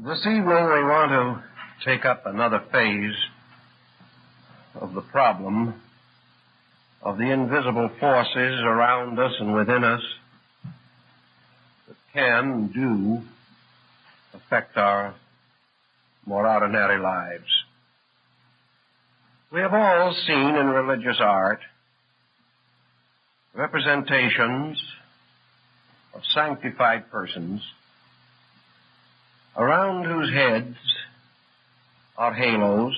This evening we want to take up another phase of the problem of the invisible forces around us and within us that can and do affect our more ordinary lives. We have all seen in religious art representations of sanctified persons around whose heads are halos,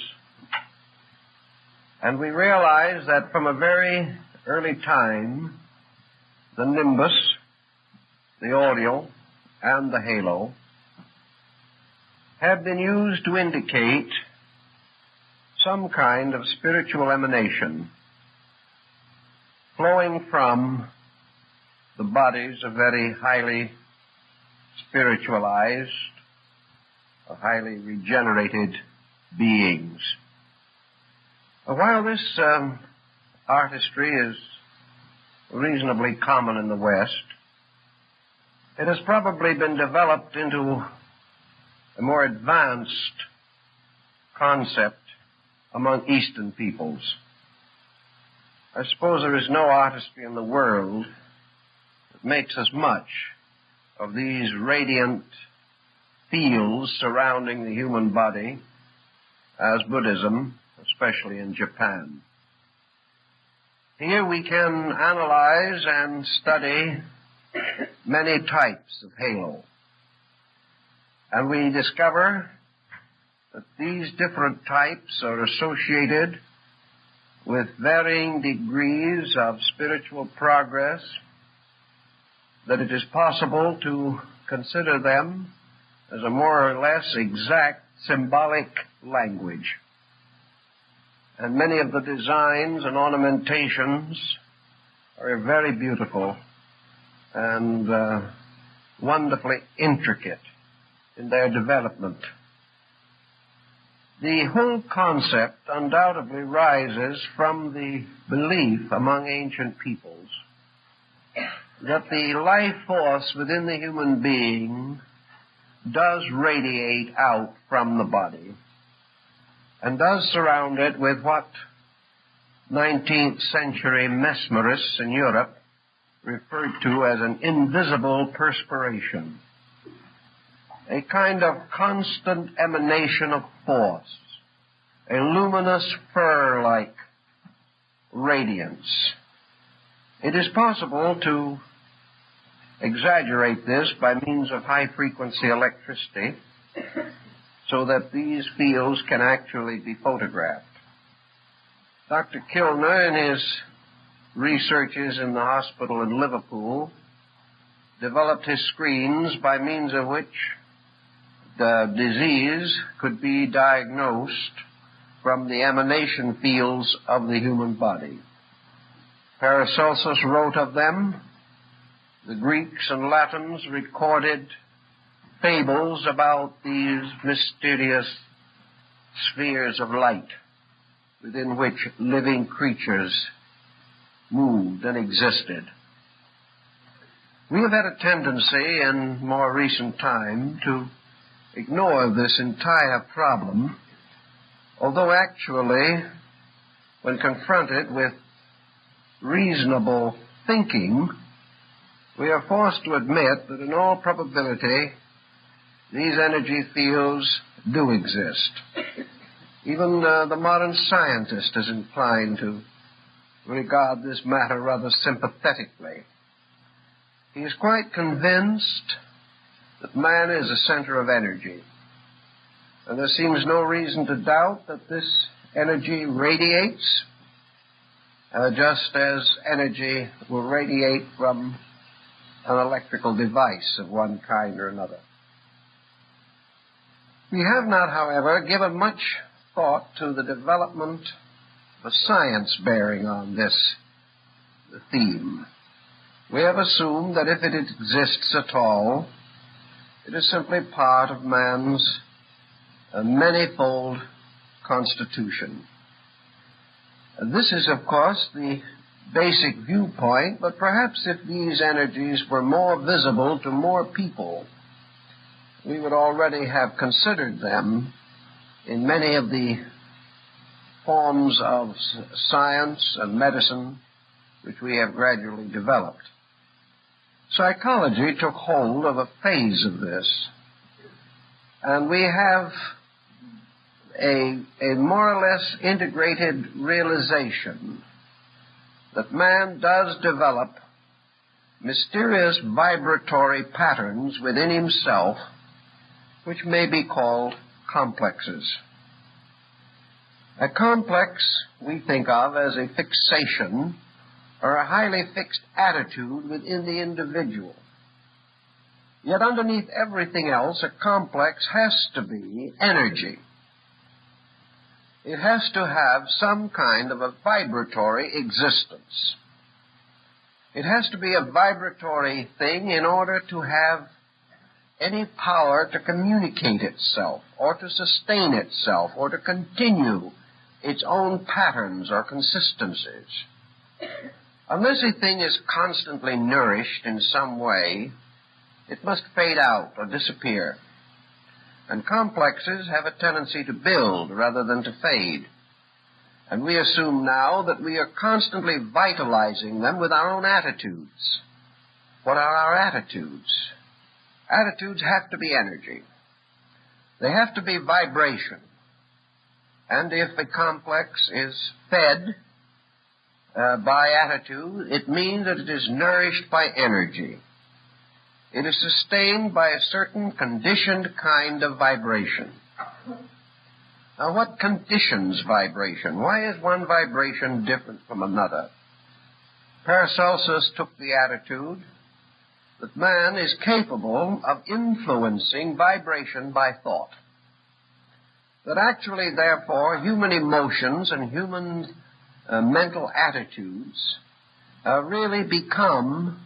and we realize that from a very early time, the nimbus, the aureole, and the halo have been used to indicate some kind of spiritual emanation flowing from the bodies of very highly spiritualized or highly regenerated beings. While this artistry is reasonably common in the West, it has probably been developed into a more advanced concept among Eastern peoples. I suppose there is no artistry in the world that makes as much of these radiant fields surrounding the human body as Buddhism, especially in Japan. Here we can analyze and study many types of halo, and we discover that these different types are associated with varying degrees of spiritual progress, that it is possible to consider them as a more or less exact symbolic language. And many of the designs and ornamentations are very beautiful and wonderfully intricate in their development. The whole concept undoubtedly rises from the belief among ancient peoples that the life force within the human being does radiate out from the body and does surround it with what 19th century mesmerists in Europe referred to as an invisible perspiration, a kind of constant emanation of force, a luminous fur-like radiance. It is possible to exaggerate this by means of high-frequency electricity so that these fields can actually be photographed. Dr. Kilner, in his researches in the hospital in Liverpool, developed his screens by means of which the disease could be diagnosed from the emanation fields of the human body. Paracelsus wrote of them. The Greeks and Latins recorded fables about these mysterious spheres of light within which living creatures moved and existed. We have had a tendency in more recent time to ignore this entire problem, although actually, when confronted with reasonable thinking, we are forced to admit that in all probability these energy fields do exist. Even the modern scientist is inclined to regard this matter rather sympathetically. He is quite convinced that man is a center of energy, and there seems no reason to doubt that this energy radiates, just as energy will radiate from an electrical device of one kind or another. We have not, however, given much thought to the development of science bearing on this theme. We have assumed that if it exists at all, it is simply part of man's manifold constitution. This is, of course, the basic viewpoint, but perhaps if these energies were more visible to more people, we would already have considered them in many of the forms of science and medicine which we have gradually developed. Psychology took hold of a phase of this, and we have a more or less integrated realization that man does develop mysterious vibratory patterns within himself which may be called complexes. A complex we think of as a fixation or a highly fixed attitude within the individual. Yet underneath everything else, a complex has to be energy. It has to have some kind of a vibratory existence. It has to be a vibratory thing in order to have any power to communicate itself or to sustain itself or to continue its own patterns or consistencies. Unless a thing is constantly nourished in some way, it must fade out or disappear. And complexes have a tendency to build rather than to fade. And we assume now that we are constantly vitalizing them with our own attitudes. What are our attitudes? Attitudes have to be energy. They have to be vibration. And if a complex is fed by attitude, it means that it is nourished by energy. It is sustained by a certain conditioned kind of vibration. Now, what conditions vibration? Why is one vibration different from another? Paracelsus took the attitude that man is capable of influencing vibration by thought. That actually, therefore, human emotions and human mental attitudes really become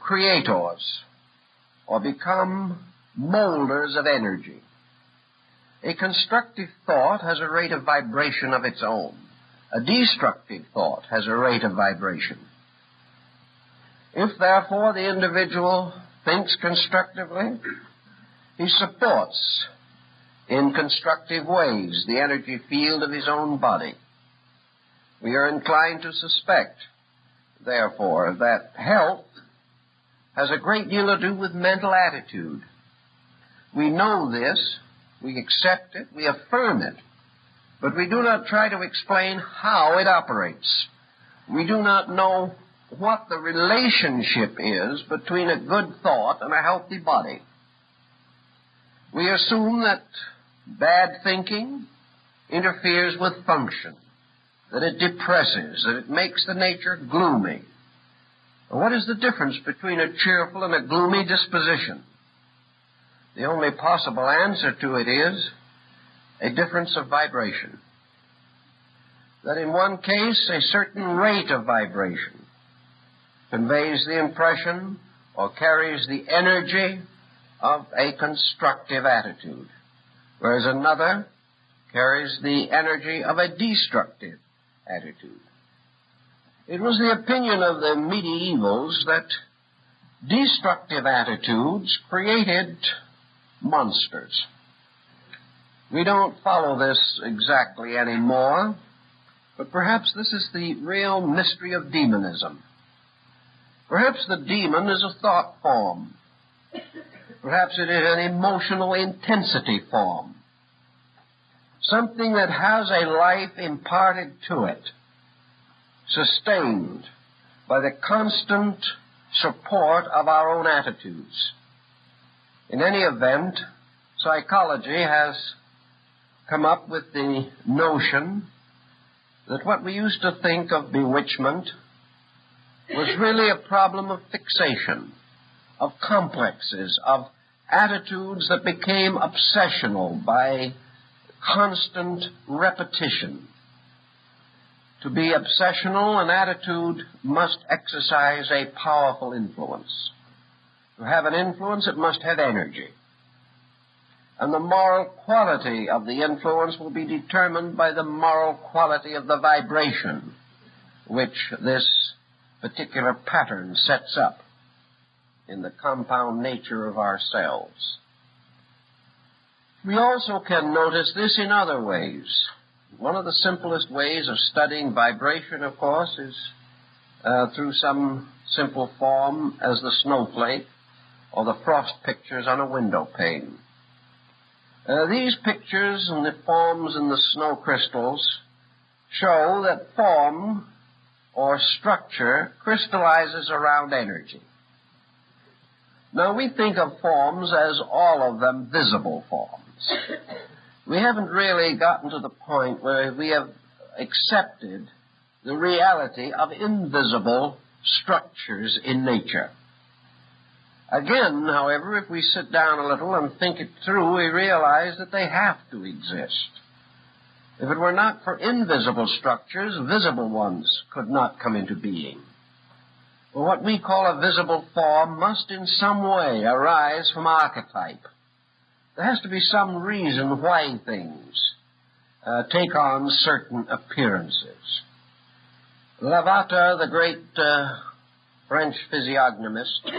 creators or become molders of energy. A constructive thought has a rate of vibration of its own. A destructive thought has a rate of vibration. If, therefore, the individual thinks constructively, he supports in constructive ways the energy field of his own body. We are inclined to suspect, therefore, that health has a great deal to do with mental attitude. We know this, we accept it, we affirm it, but we do not try to explain how it operates. We do not know what the relationship is between a good thought and a healthy body. We assume that bad thinking interferes with function, that it depresses, that it makes the nature gloomy. What is the difference between a cheerful and a gloomy disposition? The only possible answer to it is a difference of vibration. That in one case, a certain rate of vibration conveys the impression or carries the energy of a constructive attitude, whereas another carries the energy of a destructive attitude. It was the opinion of the medievals that destructive attitudes created monsters. We don't follow this exactly anymore, but perhaps this is the real mystery of demonism. Perhaps the demon is a thought form. Perhaps it is an emotional intensity form. Something that has a life imparted to it, sustained by the constant support of our own attitudes. In any event, psychology has come up with the notion that what we used to think of bewitchment was really a problem of fixation, of complexes, of attitudes that became obsessional by constant repetition. To be obsessional, an attitude must exercise a powerful influence. To have an influence, it must have energy. And the moral quality of the influence will be determined by the moral quality of the vibration which this particular pattern sets up in the compound nature of our cells. We also can notice this in other ways. One of the simplest ways of studying vibration, of course, is through some simple form as the snowflake or the frost pictures on a window pane. These pictures and the forms in the snow crystals show that form or structure crystallizes around energy. Now, we think of forms as all of them visible forms. We haven't really gotten to the point where we have accepted the reality of invisible structures in nature. Again, however, if we sit down a little and think it through, we realize that they have to exist. If it were not for invisible structures, visible ones could not come into being. But what we call a visible form must in some way arise from archetype. There has to be some reason why things take on certain appearances. Lavater, the great French physiognomist,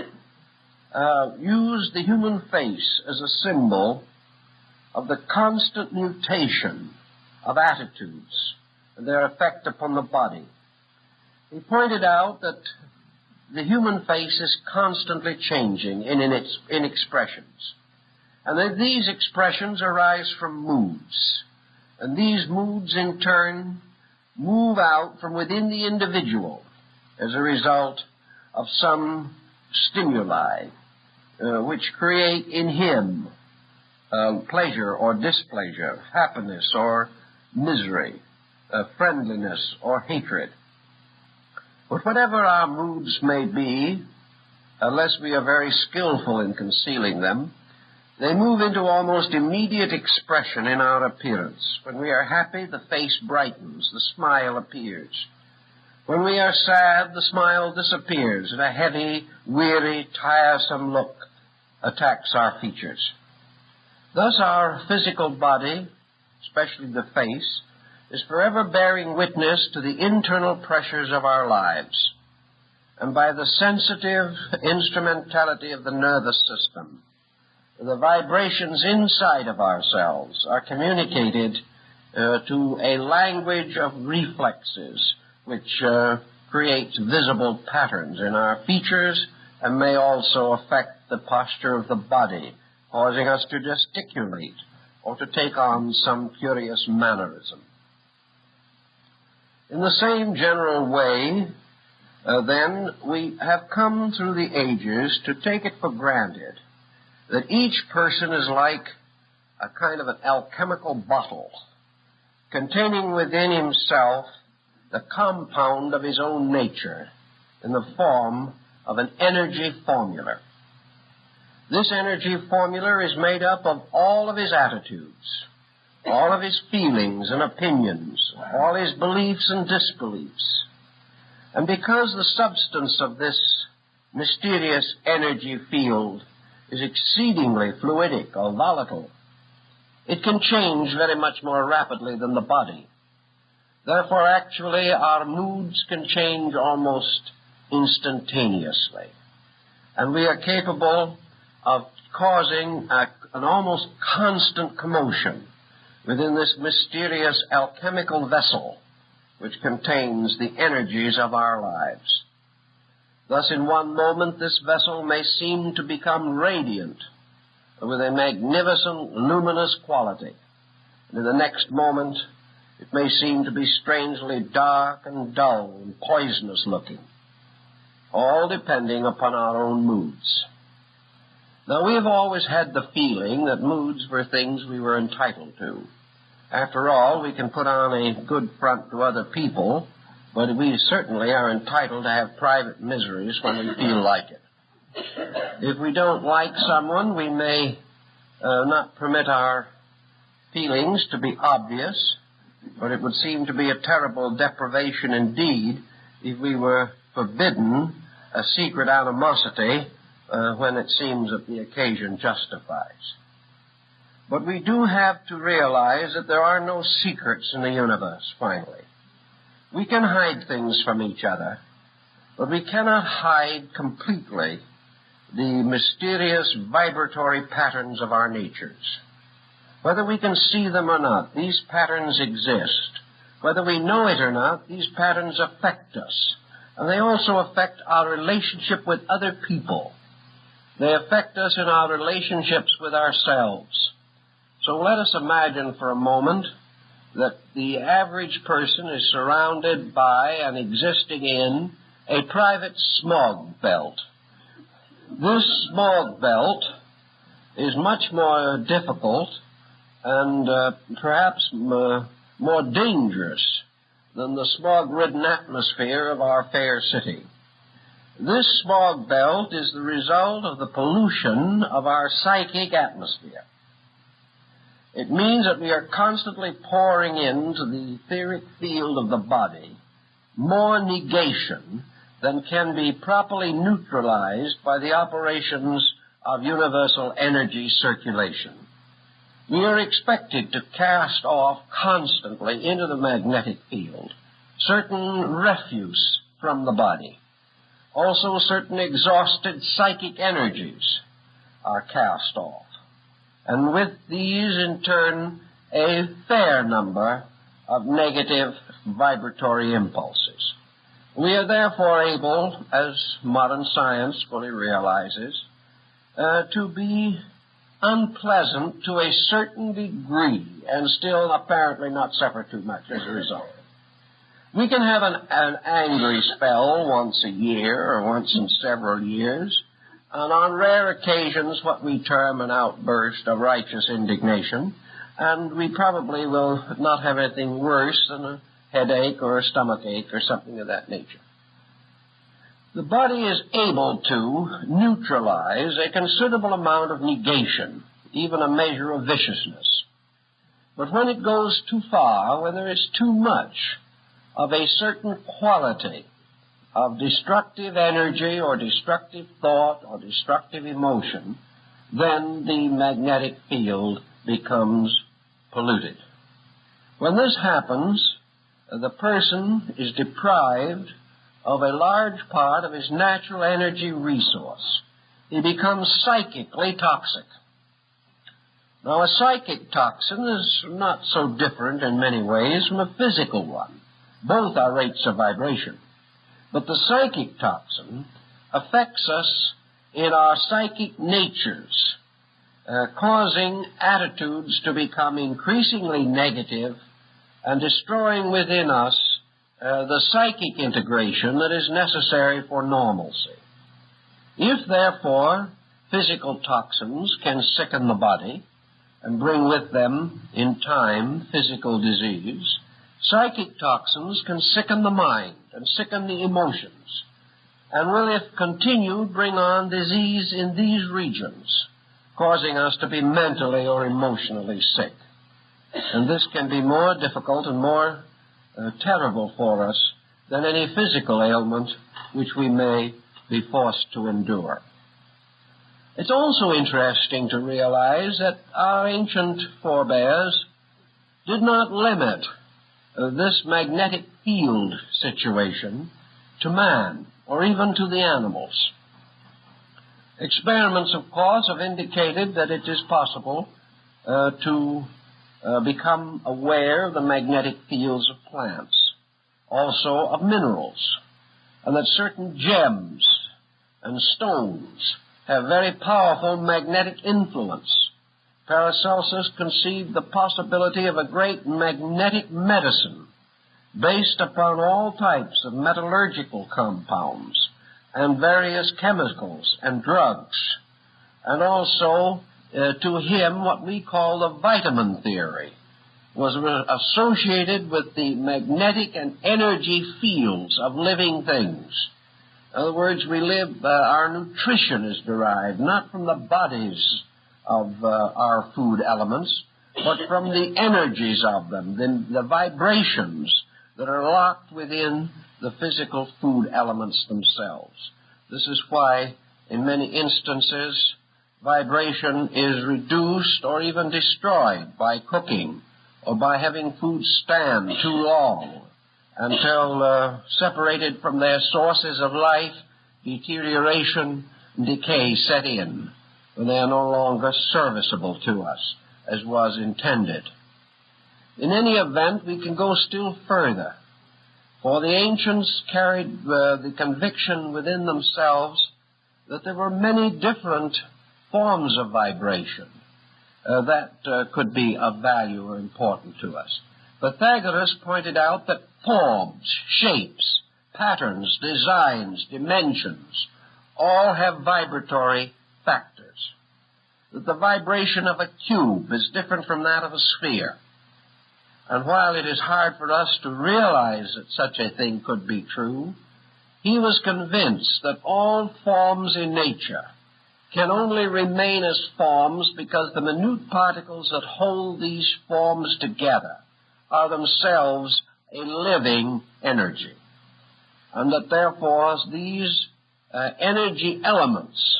used the human face as a symbol of the constant mutation of attitudes and their effect upon the body. He pointed out that the human face is constantly changing in expressions, and that these expressions arise from moods, and these moods in turn move out from within the individual as a result of some stimuli which create in him pleasure or displeasure, happiness or misery, friendliness or hatred. But whatever our moods may be, unless we are very skillful in concealing them, they move into almost immediate expression in our appearance. When we are happy, the face brightens, the smile appears. When we are sad, the smile disappears, and a heavy, weary, tiresome look attacks our features. Thus our physical body, especially the face, is forever bearing witness to the internal pressures of our lives. And by the sensitive instrumentality of the nervous system, the vibrations inside of ourselves are communicated to a language of reflexes which creates visible patterns in our features and may also affect the posture of the body, causing us to gesticulate or to take on some curious mannerism. In the same general way, then, we have come through the ages to take it for granted that each person is like a kind of an alchemical bottle containing within himself the compound of his own nature in the form of an energy formula. This energy formula is made up of all of his attitudes, all of his feelings and opinions, all his beliefs and disbeliefs. And because the substance of this mysterious energy field is exceedingly fluidic or volatile, it can change very much more rapidly than the body. Therefore, actually, our moods can change almost instantaneously. And we are capable of causing an almost constant commotion within this mysterious alchemical vessel which contains the energies of our lives. Thus, in one moment, this vessel may seem to become radiant with a magnificent, luminous quality. And in the next moment, it may seem to be strangely dark and dull and poisonous looking, all depending upon our own moods. Now, we have always had the feeling that moods were things we were entitled to. After all, we can put on a good front to other people, but we certainly are entitled to have private miseries when we feel like it. If we don't like someone, we may not permit our feelings to be obvious, but it would seem to be a terrible deprivation indeed if we were forbidden a secret animosity when it seems that the occasion justifies. But we do have to realize that there are no secrets in the universe, finally. We can hide things from each other, but we cannot hide completely the mysterious vibratory patterns of our natures. Whether we can see them or not, these patterns exist. Whether we know it or not, these patterns affect us. And they also affect our relationship with other people. They affect us in our relationships with ourselves. So let us imagine for a moment that the average person is surrounded by and existing in a private smog belt. This smog belt is much more difficult and perhaps more dangerous than the smog-ridden atmosphere of our fair city. This smog belt is the result of the pollution of our psychic atmosphere. It means that we are constantly pouring into the etheric field of the body more negation than can be properly neutralized by the operations of universal energy circulation. We are expected to cast off constantly into the magnetic field certain refuse from the body. Also, certain exhausted psychic energies are cast off. And with these, in turn, a fair number of negative vibratory impulses. We are therefore able, as modern science fully realizes, to be unpleasant to a certain degree and still apparently not suffer too much as a result. We can have an angry spell once a year or once in several years, and on rare occasions what we term an outburst of righteous indignation, and we probably will not have anything worse than a headache or a stomachache or something of that nature. The body is able to neutralize a considerable amount of negation, even a measure of viciousness. But when it goes too far, when there is too much of a certain quality of destructive energy or destructive thought or destructive emotion, then the magnetic field becomes polluted. When this happens, the person is deprived of a large part of his natural energy resource. He becomes psychically toxic. Now, a psychic toxin is not so different in many ways from a physical one. Both are rates of vibration. But the psychic toxin affects us in our psychic natures, causing attitudes to become increasingly negative and destroying within us the psychic integration that is necessary for normalcy. If, therefore, physical toxins can sicken the body and bring with them, in time, physical disease, psychic toxins can sicken the mind and sicken the emotions, and will, if continued, bring on disease in these regions, causing us to be mentally or emotionally sick. And this can be more difficult and more terrible for us than any physical ailment which we may be forced to endure. It's also interesting to realize that our ancient forebears did not limit this magnetic field situation to man or even to the animals. Experiments, of course, have indicated that it is possible to become aware of the magnetic fields of plants, also of minerals, and that certain gems and stones have very powerful magnetic influence. Paracelsus conceived the possibility of a great magnetic medicine based upon all types of metallurgical compounds and various chemicals and drugs, and also to him what we call the vitamin theory was associated with the magnetic and energy fields of living things. In other words, our nutrition is derived not from the bodies of our food elements, but from the energies of them, the vibrations that are locked within the physical food elements themselves. This is why, in many instances, vibration is reduced or even destroyed by cooking or by having food stand too long until separated from their sources of life, deterioration and decay set in when they are no longer serviceable to us. as was intended. In any event, we can go still further, for the ancients carried the conviction within themselves that there were many different forms of vibration that could be of value or important to us. Pythagoras pointed out that forms, shapes, patterns, designs, dimensions, all have vibratory factors. That the vibration of a cube is different from that of a sphere. And while it is hard for us to realize that such a thing could be true, he was convinced that all forms in nature can only remain as forms because the minute particles that hold these forms together are themselves a living energy, and that therefore these energy elements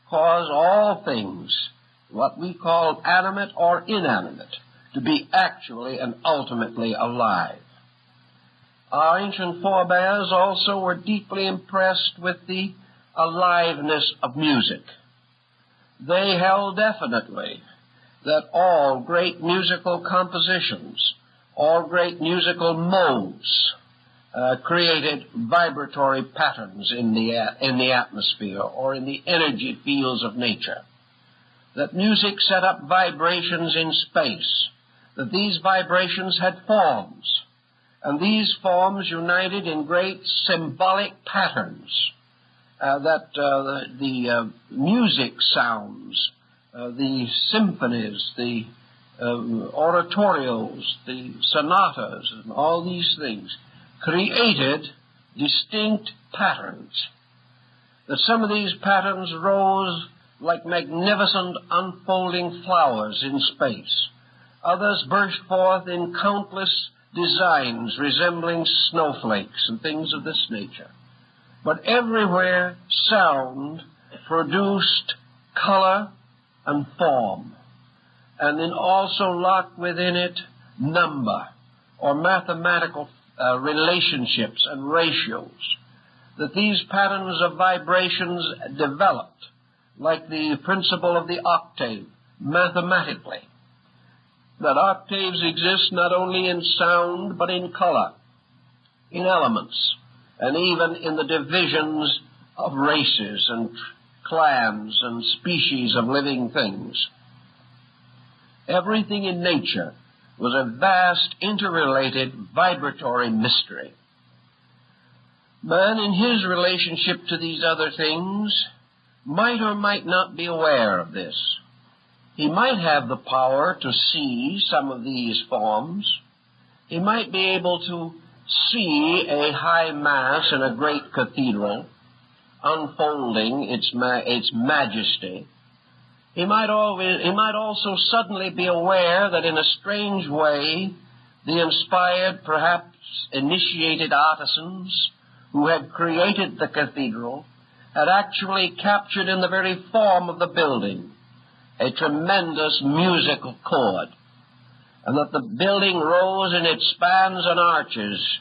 cause all things, what we call animate or inanimate, to be actually and ultimately alive. Our ancient forebears also were deeply impressed with the aliveness of music. They held definitely that all great musical compositions, all great musical modes, created vibratory patterns in the atmosphere or in the energy fields of nature. That music set up vibrations in space, that these vibrations had forms, and these forms united in great symbolic patterns, that the music sounds, the symphonies, the oratorios, the sonatas, and all these things created distinct patterns. That some of these patterns rose like magnificent unfolding flowers in space. Others burst forth in countless designs resembling snowflakes and things of this nature. But everywhere sound produced color and form, and then also locked within it number or mathematical relationships and ratios. That these patterns of vibrations developed like the principle of the octave mathematically. That octaves exist not only in sound but in color, in elements, and even in the divisions of races and clans and species of living things. Everything in nature was a vast, interrelated, vibratory mystery. Man, in his relationship to these other things, might or might not be aware of this. He might have the power to see some of these forms. He might be able to see a high mass in a great cathedral unfolding its majesty. He might also suddenly be aware that in a strange way the inspired, perhaps initiated artisans who had created the cathedral had actually captured in the very form of the building a tremendous musical chord, and that the building rose in its spans and arches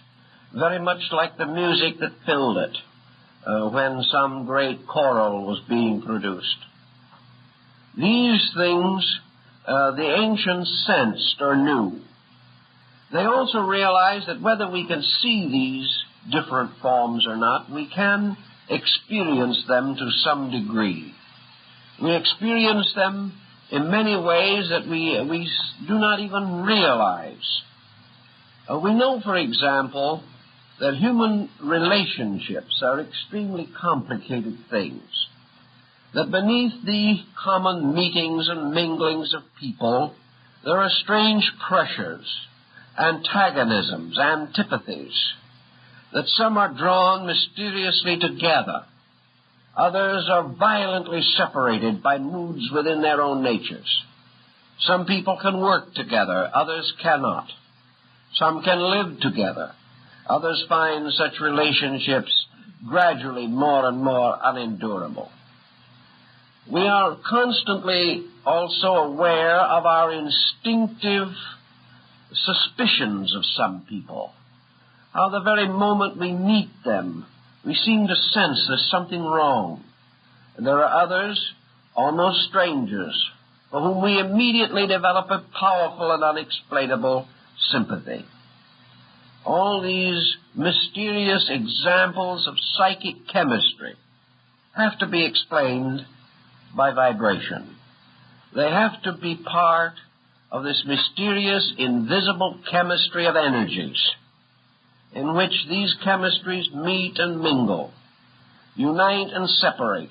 very much like the music that filled it when some great choral was being produced. These things the ancients sensed or knew. They also realized that whether we can see these different forms or not, we can experience them to some degree. We experience them in many ways that we do not even realize. We know, for example, that human relationships are extremely complicated things. That beneath the common meetings and minglings of people, there are strange pressures, antagonisms, antipathies, that some are drawn mysteriously together. Others are violently separated by moods within their own natures. Some people can work together, others cannot. Some can live together. Others find such relationships gradually more and more unendurable. We are constantly also aware of our instinctive suspicions of some people. How the very moment we meet them, we seem to sense there's something wrong. And there are others, almost strangers, for whom we immediately develop a powerful and unexplainable sympathy. All these mysterious examples of psychic chemistry have to be explained by vibration. They have to be part of this mysterious, invisible chemistry of energies, in which these chemistries meet and mingle, unite and separate,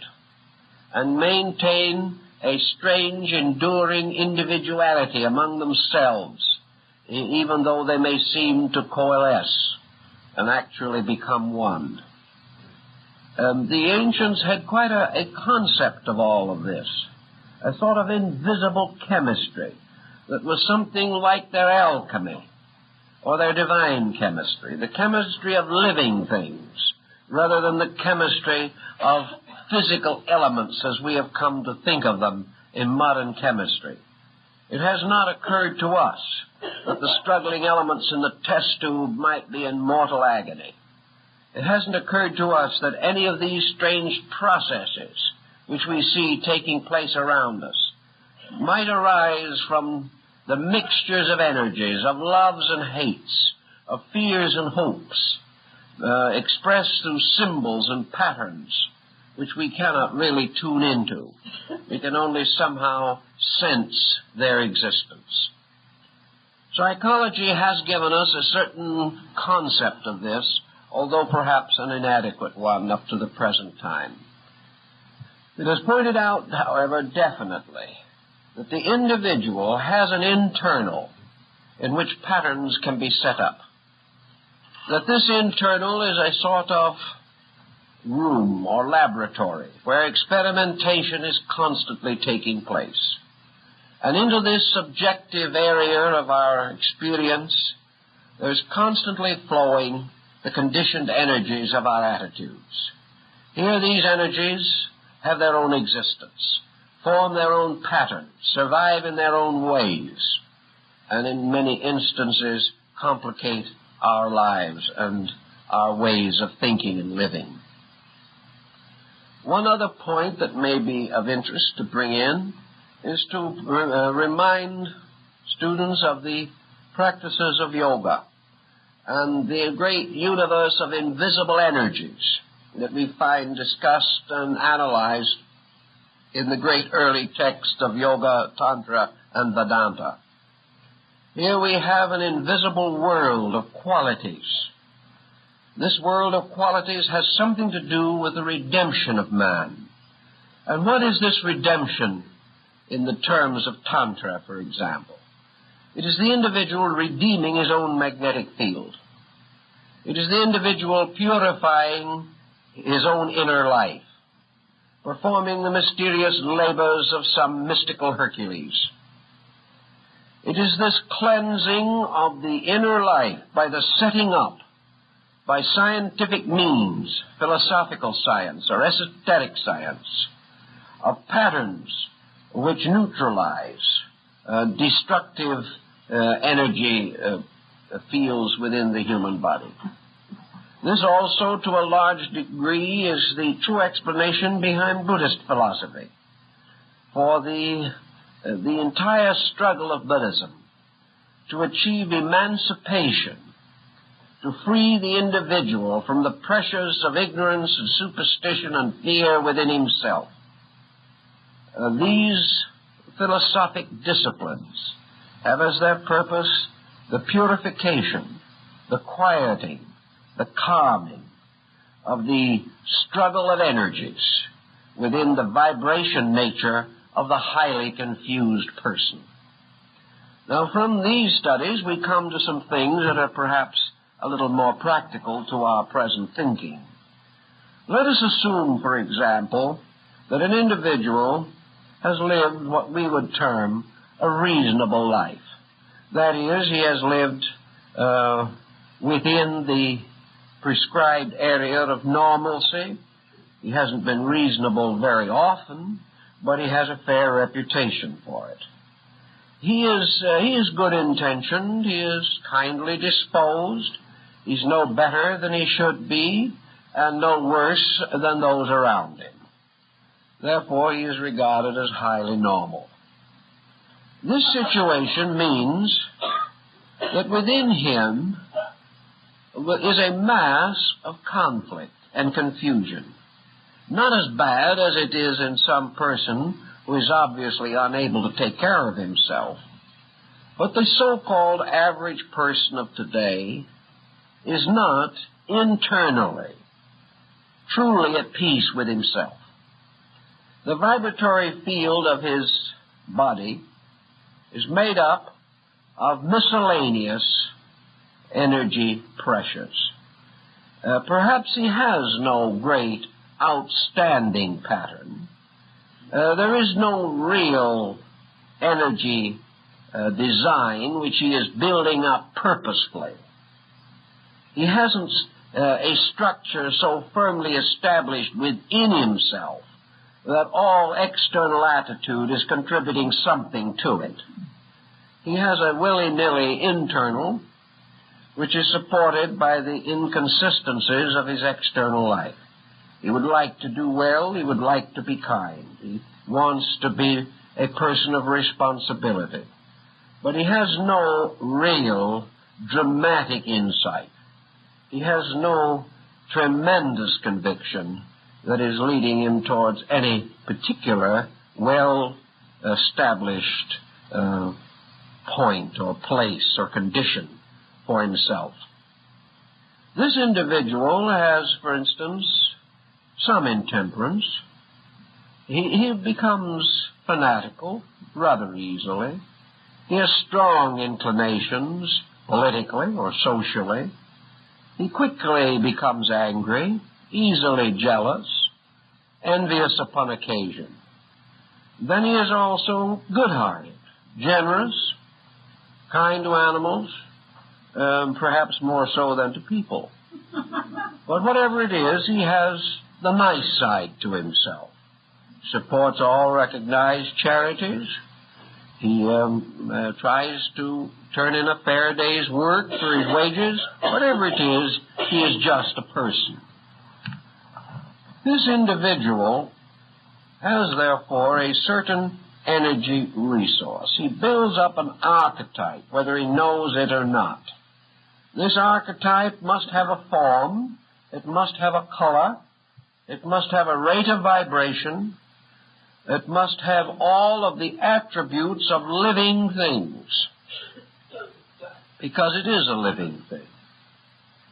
and maintain a strange, enduring individuality among themselves, even though they may seem to coalesce and actually become one. The ancients had quite a concept of all of this, a sort of invisible chemistry that was something like their alchemy or their divine chemistry, the chemistry of living things, rather than the chemistry of physical elements as we have come to think of them in modern chemistry. It has not occurred to us that the struggling elements in the test tube might be in mortal agony. It hasn't occurred to us that any of these strange processes which we see taking place around us might arise from the mixtures of energies, of loves and hates, of fears and hopes, expressed through symbols and patterns, which we cannot really tune into. We can only somehow sense their existence. Psychology has given us a certain concept of this, although perhaps an inadequate one up to the present time. It has pointed out, however, definitely, that the individual has an internal in which patterns can be set up. That this internal is a sort of room or laboratory where experimentation is constantly taking place. And into this subjective area of our experience, there's constantly flowing the conditioned energies of our attitudes. Here these energies have their own existence, form their own patterns, survive in their own ways, and in many instances complicate our lives and our ways of thinking and living. One other point that may be of interest to bring in is to remind students of the practices of yoga and the great universe of invisible energies that we find discussed and analyzed in the great early text of Yoga, Tantra, and Vedanta. Here we have an invisible world of qualities. This world of qualities has something to do with the redemption of man. And what is this redemption in the terms of Tantra, for example? It is the individual redeeming his own magnetic field. It is the individual purifying his own inner life, performing the mysterious labors of some mystical Hercules. It is this cleansing of the inner life by the setting up, by scientific means, philosophical science or esoteric science, of patterns which neutralize destructive energy fields within the human body. This also, to a large degree, is the true explanation behind Buddhist philosophy. For the entire struggle of Buddhism to achieve emancipation, to free the individual from the pressures of ignorance and superstition and fear within himself. These philosophic disciplines have as their purpose the purification, the quieting, the calming of the struggle of energies within the vibration nature of the highly confused person. Now, from these studies, we come to some things that are perhaps a little more practical to our present thinking. Let us assume, for example, that an individual has lived what we would term a reasonable life. That is, he has lived within the prescribed area of normalcy. He hasn't been reasonable very often, but he has a fair reputation for it. He is good-intentioned, he is kindly disposed, he's no better than he should be, and no worse than those around him. Therefore, he is regarded as highly normal. This situation means that within him is a mass of conflict and confusion. Not as bad as it is in some person who is obviously unable to take care of himself, but the so-called average person of today is not internally truly at peace with himself. The vibratory field of his body is made up of miscellaneous energy pressures. Perhaps he has no great outstanding pattern. There is no real energy design which he is building up purposefully. He hasn't a structure so firmly established within himself that all external attitude is contributing something to it. He has a willy-nilly internal, which is supported by the inconsistencies of his external life. He would like to do well. He would like to be kind. He wants to be a person of responsibility. But he has no real dramatic insight. He has no tremendous conviction that is leading him towards any particular well-established point or place or condition for himself. This individual has, for instance, some intemperance. He becomes fanatical rather easily. He has strong inclinations politically or socially. He quickly becomes angry, easily jealous, envious upon occasion. Then he is also good-hearted, generous, kind to animals, perhaps more so than to people. But whatever it is, he has the nice side to himself. Supports all recognized charities. He tries to turn in a fair day's work for his wages. Whatever it is, he is just a person. This individual has, therefore, a certain energy resource. He builds up an archetype, whether he knows it or not. This archetype must have a form, it must have a color, it must have a rate of vibration, it must have all of the attributes of living things, because it is a living thing.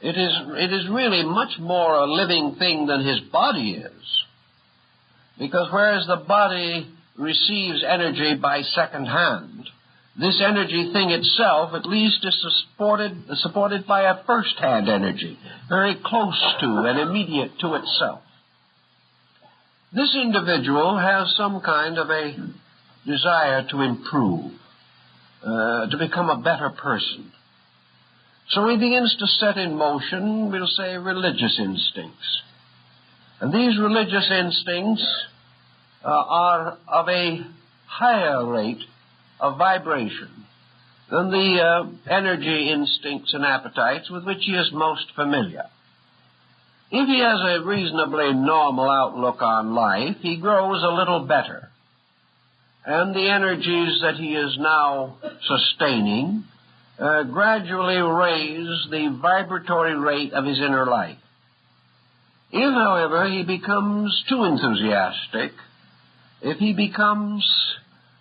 It is really much more a living thing than his body is, because whereas the body receives energy by second hand, this energy thing itself at least is supported by a first-hand energy, very close to and immediate to itself. This individual has some kind of a desire to improve, to become a better person. So he begins to set in motion, we'll say, religious instincts. And these religious instincts are of a higher rate of vibration than the energy instincts and appetites with which he is most familiar. If he has a reasonably normal outlook on life, he grows a little better. And the energies that he is now sustaining gradually raise the vibratory rate of his inner life. If, however, he becomes too enthusiastic, if he becomes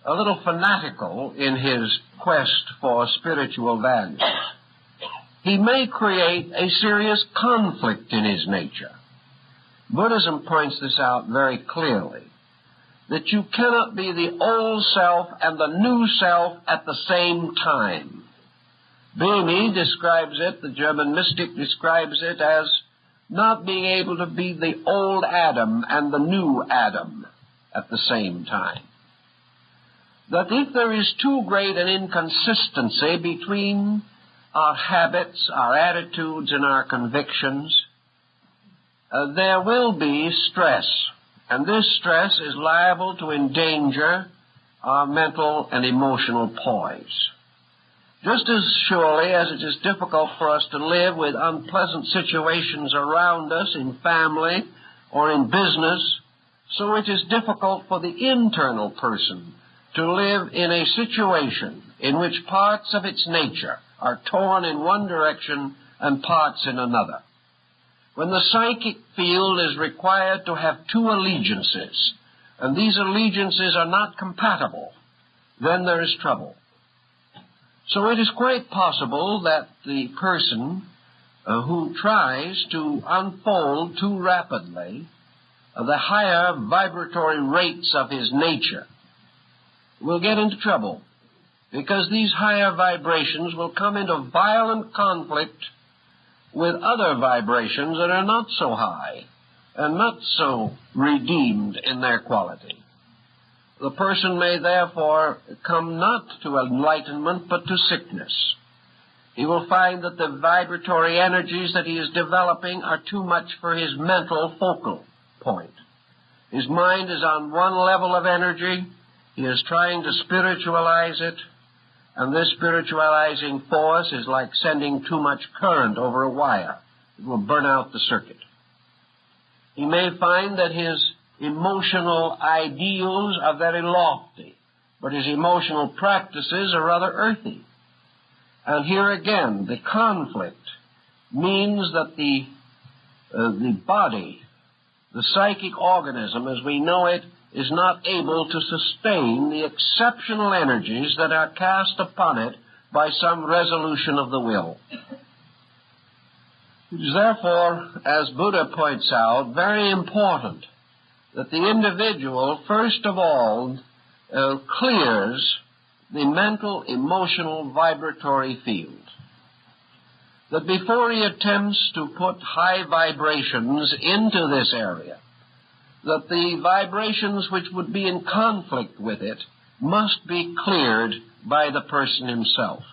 a little fanatical in his quest for spiritual values, he may create a serious conflict in his nature. Buddhism points this out very clearly, that you cannot be the old self and the new self at the same time. Gloomy describes it, the German mystic describes it as not being able to be the old Adam and the new Adam at the same time. That if there is too great an inconsistency between our habits, our attitudes, and our convictions, there will be stress. And this stress is liable to endanger our mental and emotional poise. Just as surely as it is difficult for us to live with unpleasant situations around us in family or in business, so it is difficult for the internal person to live in a situation in which parts of its nature are torn in one direction and parts in another. When the psychic field is required to have two allegiances, and these allegiances are not compatible, then there is trouble. So it is quite possible that the person who tries to unfold too rapidly the higher vibratory rates of his nature will get into trouble, because these higher vibrations will come into violent conflict with other vibrations that are not so high and not so redeemed in their quality. The person may therefore come not to enlightenment but to sickness. He will find that the vibratory energies that he is developing are too much for his mental focal point. His mind is on one level of energy. He is trying to spiritualize it, and this spiritualizing force is like sending too much current over a wire. It will burn out the circuit. He may find that his emotional ideals are very lofty, but his emotional practices are rather earthy. And here again, the conflict means that the body, the psychic organism as we know it, is not able to sustain the exceptional energies that are cast upon it by some resolution of the will. It is therefore, as Buddha points out, very important that the individual, first of all, clears the mental, emotional, vibratory field. That before he attempts to put high vibrations into this area, that the vibrations which would be in conflict with it must be cleared by the person himself.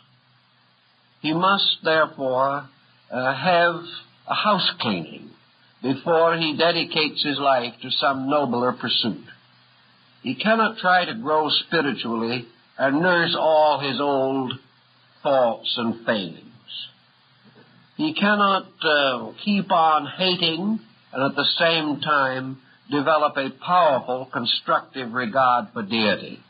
He must, therefore, have a house cleaning before he dedicates his life to some nobler pursuit. He cannot try to grow spiritually and nurse all his old faults and failings. He cannot keep on hating and at the same time develop a powerful, constructive regard for deity.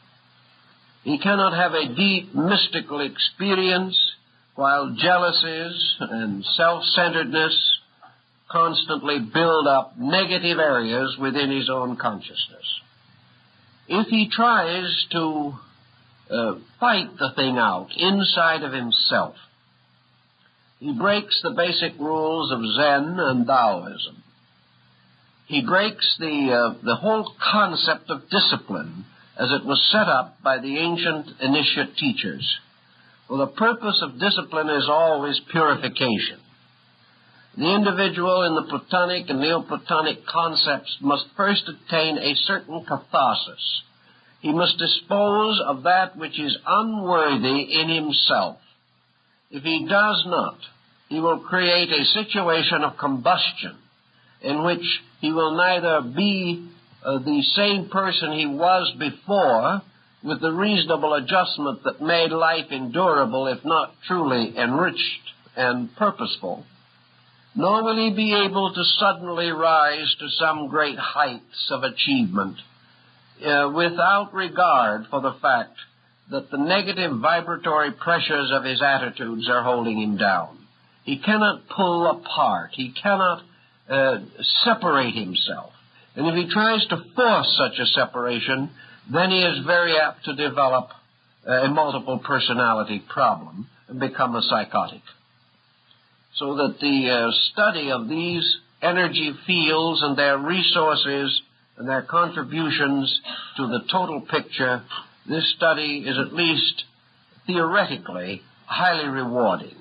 He cannot have a deep, mystical experience while jealousies and self-centeredness constantly build up negative areas within his own consciousness. If he tries to fight the thing out inside of himself, he breaks the basic rules of Zen and Taoism. He breaks the whole concept of discipline as it was set up by the ancient initiate teachers. Well, the purpose of discipline is always purification. The individual in the Platonic and Neoplatonic concepts must first attain a certain catharsis. He must dispose of that which is unworthy in himself. If he does not, he will create a situation of combustion in which he will neither be the same person he was before, with the reasonable adjustment that made life endurable, if not truly enriched and purposeful, nor will he be able to suddenly rise to some great heights of achievement without regard for the fact that the negative vibratory pressures of his attitudes are holding him down. He cannot pull apart. He cannot separate himself. And if he tries to force such a separation, then he is very apt to develop a multiple personality problem and become a psychotic. So that the study of these energy fields and their resources and their contributions to the total picture, this study is at least theoretically highly rewarding.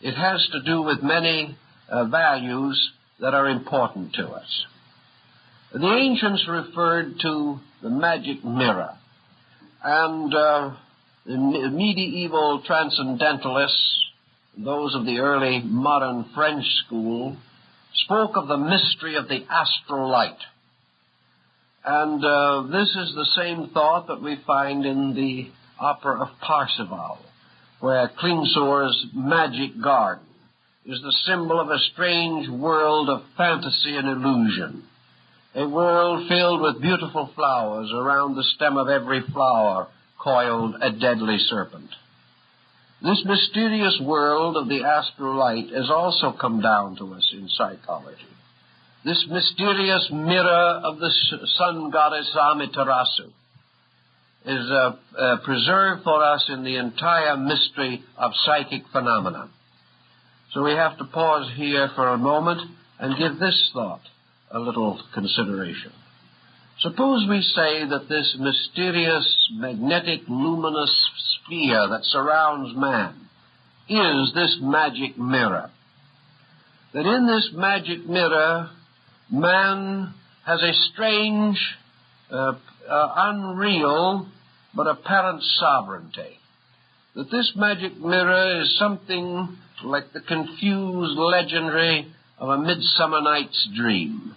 It has to do with many values that are important to us. The ancients referred to the magic mirror, and the medieval transcendentalists, those of the early modern French school, spoke of the mystery of the astral light. And this is the same thought that we find in the opera of Parsifal, where Klingsor's magic garden is the symbol of a strange world of fantasy and illusion, a world filled with beautiful flowers. Around the stem of every flower coiled a deadly serpent. This mysterious world of the astral light has also come down to us in psychology. This mysterious mirror of the sun goddess Amaterasu is preserved for us in the entire mystery of psychic phenomena. So we have to pause here for a moment and give this thought a little consideration. Suppose we say that this mysterious, magnetic, luminous sphere that surrounds man is this magic mirror. That in this magic mirror, man has a strange, unreal, but apparent sovereignty. That this magic mirror is something like the confused legendary of a Midsummer Night's Dream.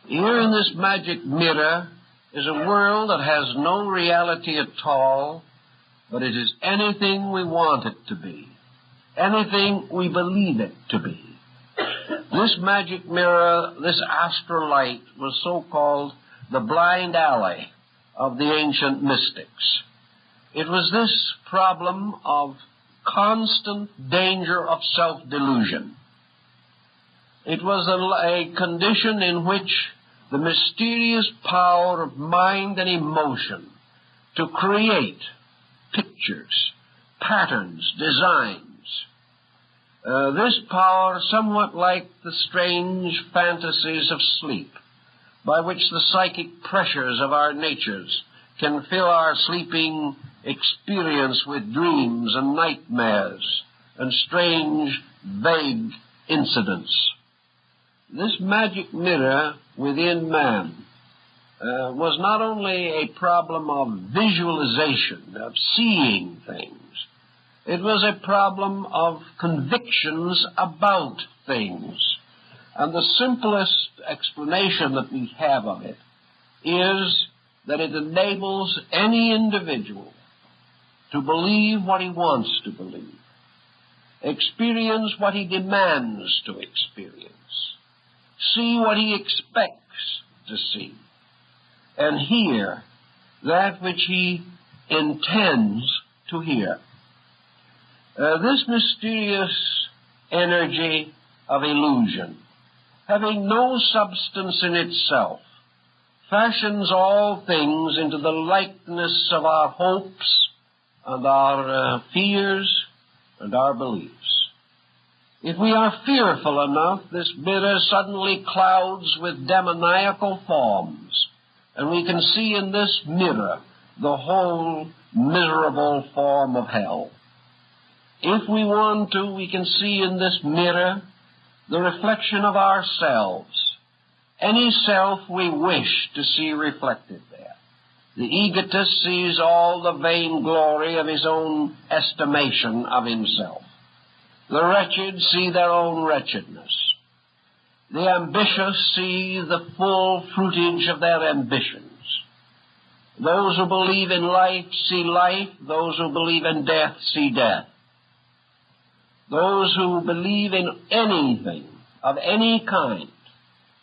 Here in this magic mirror is a world that has no reality at all, but it is anything we want it to be, anything we believe it to be. This magic mirror, this astral light, was so-called the blind alley of the ancient mystics. It was this problem of constant danger of self-delusion. It was a condition in which the mysterious power of mind and emotion to create pictures, patterns, designs, this power, somewhat like the strange fantasies of sleep, by which the psychic pressures of our natures can fill our sleeping experience with dreams and nightmares and strange, vague incidents. This magic mirror within man was not only a problem of visualization, of seeing things. It was a problem of convictions about things. And the simplest explanation that we have of it is that it enables any individual to believe what he wants to believe, experience what he demands to experience, see what he expects to see, and hear that which he intends to hear. This mysterious energy of illusion, having no substance in itself, fashions all things into the likeness of our hopes and our fears and our beliefs. If we are fearful enough, this mirror suddenly clouds with demoniacal forms, and we can see in this mirror the whole miserable form of hell. If we want to, we can see in this mirror the reflection of ourselves, any self we wish to see reflected there. The egotist sees all the vainglory of his own estimation of himself. The wretched see their own wretchedness. The ambitious see the full fruitage of their ambitions. Those who believe in life see life. Those who believe in death see death. Those who believe in anything of any kind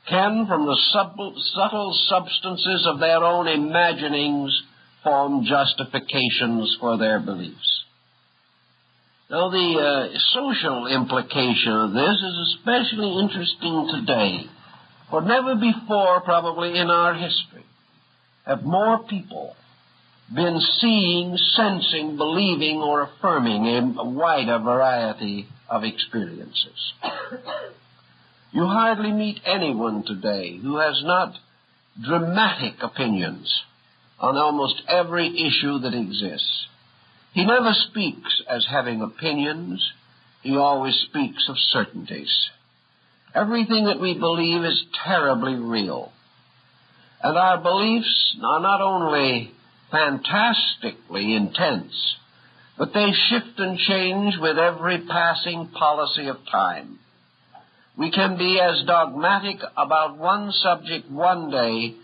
can, from the subtle substances of their own imaginings, form justifications for their beliefs. Now, the social implication of this is especially interesting today, for never before, probably in our history, have more people been seeing, sensing, believing, or affirming a wider variety of experiences. You hardly meet anyone today who has not dramatic opinions on almost every issue that exists. He never speaks as having opinions. He always speaks of certainties. Everything that we believe is terribly real. And our beliefs are not only fantastically intense, but they shift and change with every passing policy of time. We can be as dogmatic about one subject one day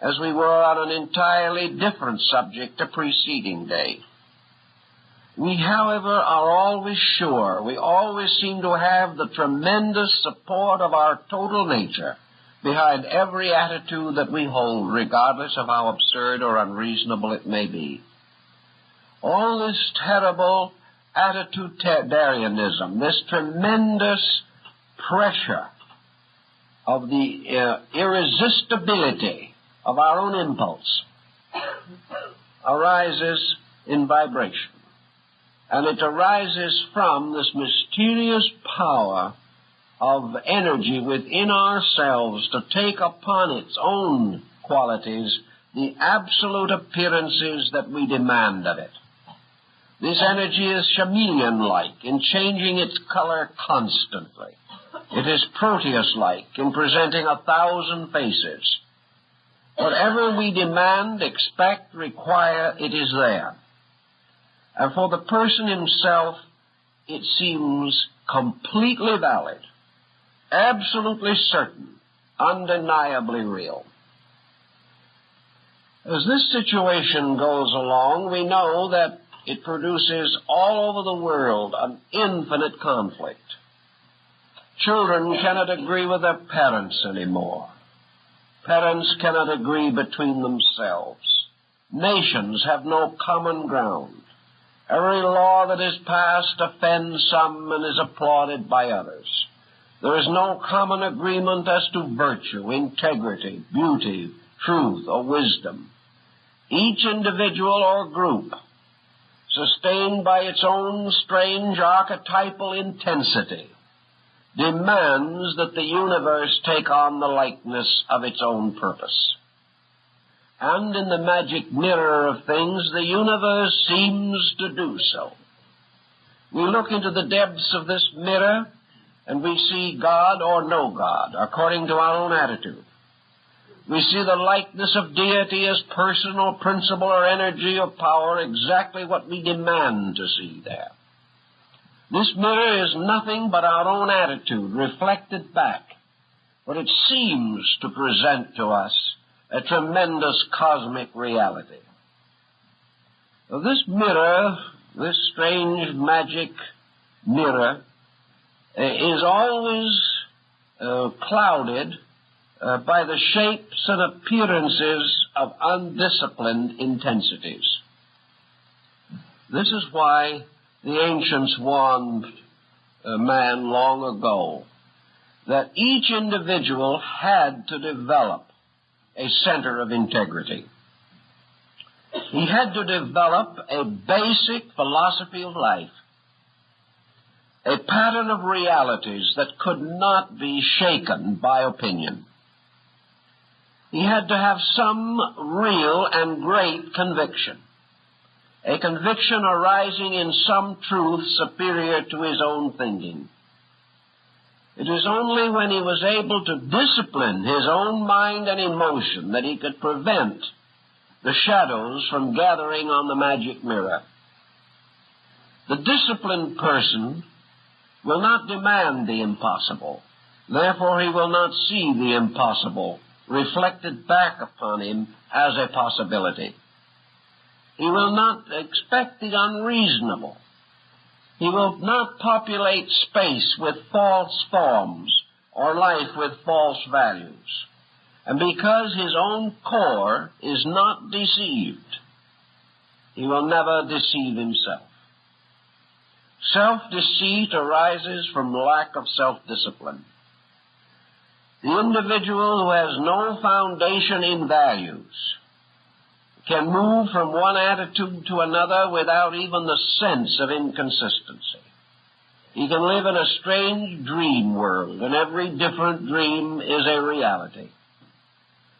as we were on an entirely different subject the preceding day. We, however, are always sure, we always seem to have the tremendous support of our total nature behind every attitude that we hold, regardless of how absurd or unreasonable it may be. all this terrible attitudinarianism, this tremendous pressure of the irresistibility of our own impulse arises in vibration. And it arises from this mysterious power of energy within ourselves to take upon its own qualities the absolute appearances that we demand of it. This energy is chameleon-like in changing its color constantly. It is Proteus-like in presenting 1,000 faces. Whatever we demand, expect, require, it is there. And for the person himself, it seems completely valid, absolutely certain, undeniably real. As this situation goes along, we know that it produces all over the world an infinite conflict. Children cannot agree with their parents anymore. Parents cannot agree between themselves. Nations have no common ground. Every law that is passed offends some and is applauded by others. There is no common agreement as to virtue, integrity, beauty, truth, or wisdom. Each individual or group, sustained by its own strange archetypal intensity, demands that the universe take on the likeness of its own purpose. And in the magic mirror of things, the universe seems to do so. We look into the depths of this mirror, and we see God or no God, according to our own attitude. We see the likeness of deity as person or principle or energy or power, exactly what we demand to see there. This mirror is nothing but our own attitude reflected back, but it seems to present to us a tremendous cosmic reality. Now, this mirror, this strange magic mirror, is always clouded by the shapes and appearances of undisciplined intensities. This is why the ancients warned man long ago that each individual had to develop a center of integrity. He had to develop a basic philosophy of life, a pattern of realities that could not be shaken by opinion. He had to have some real and great conviction, a conviction arising in some truth superior to his own thinking. It is only when he was able to discipline his own mind and emotion that he could prevent the shadows from gathering on the magic mirror. The disciplined person will not demand the impossible. Therefore, he will not see the impossible reflected back upon him as a possibility. He will not expect the unreasonable. He will not populate space with false forms or life with false values. And because his own core is not deceived, he will never deceive himself. Self-deceit arises from lack of self-discipline. The individual who has no foundation in values can move from one attitude to another without even the sense of inconsistency. He can live in a strange dream world, and every different dream is a reality.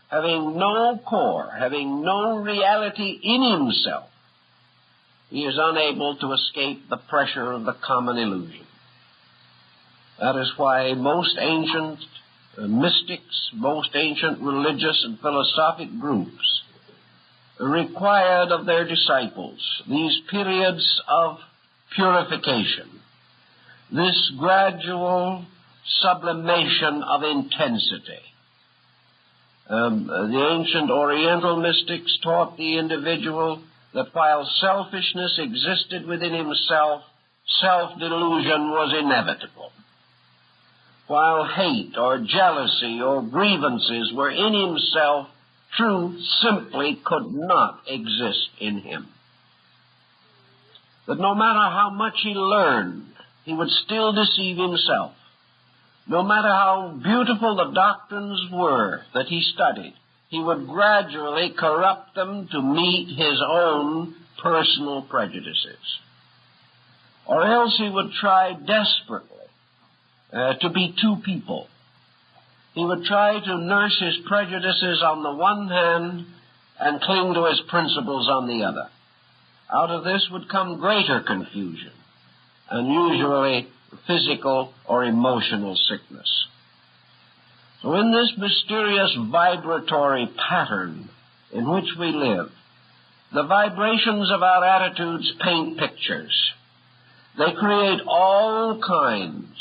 Having no core, having no reality in himself, he is unable to escape the pressure of the common illusion. That is why most ancient mystics, most ancient religious and philosophic groups required of their disciples these periods of purification, this gradual sublimation of intensity. The ancient Oriental mystics taught the individual that while selfishness existed within himself, self-delusion was inevitable. While hate or jealousy or grievances were in himself, truth simply could not exist in him. that no matter how much he learned, he would still deceive himself. No matter how beautiful the doctrines were that he studied, he would gradually corrupt them to meet his own personal prejudices. Or else he would try desperately to be two people. He would try to nurse his prejudices on the one hand and cling to his principles on the other. Out of this would come greater confusion and usually physical or emotional sickness. So in this mysterious vibratory pattern in which we live, the vibrations of our attitudes paint pictures. They create all kinds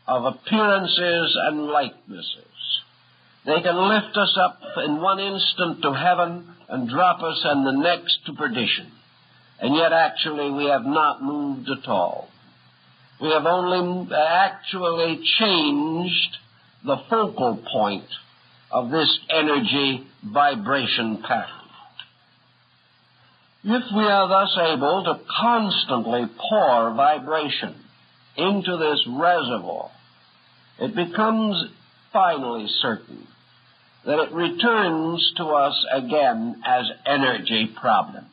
of appearances and likenesses. They can lift us up in one instant to heaven and drop us in the next to perdition. And yet actually we have not moved at all. We have only actually changed the focal point of this energy vibration pattern. If we are thus able to constantly pour vibration into this reservoir, it becomes finally certain that it returns to us again as energy problem.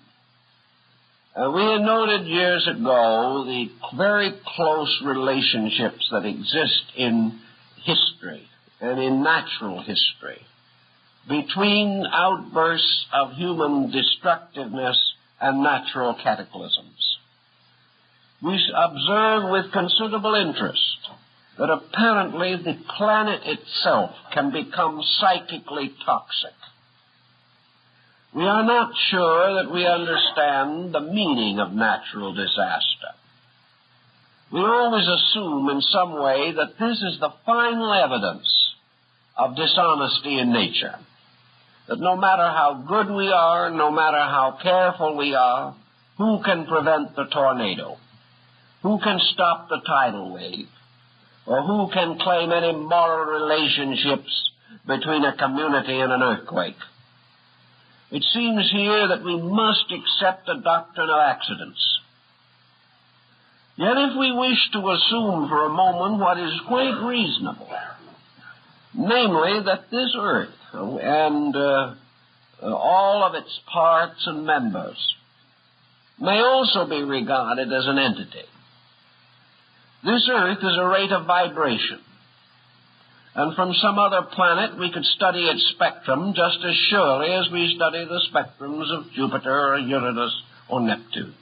We had noted years ago the very close relationships that exist in history and in natural history between outbursts of human destructiveness and natural cataclysms. We observe with considerable interest that apparently the planet itself can become psychically toxic. We are not sure that we understand the meaning of natural disaster. We always assume in some way that this is the final evidence of dishonesty in nature. That no matter how good we are, no matter how careful we are, who can prevent the tornado? Who can stop the tidal wave? Or who can claim any moral relationships between a community and an earthquake? It seems here that we must accept the doctrine of accidents. Yet if we wish to assume for a moment what is quite reasonable, namely that this earth and all of its parts and members may also be regarded as an entity. This earth is a rate of vibration. And from some other planet we could study its spectrum just as surely as we study the spectrums of Jupiter or Uranus or Neptune.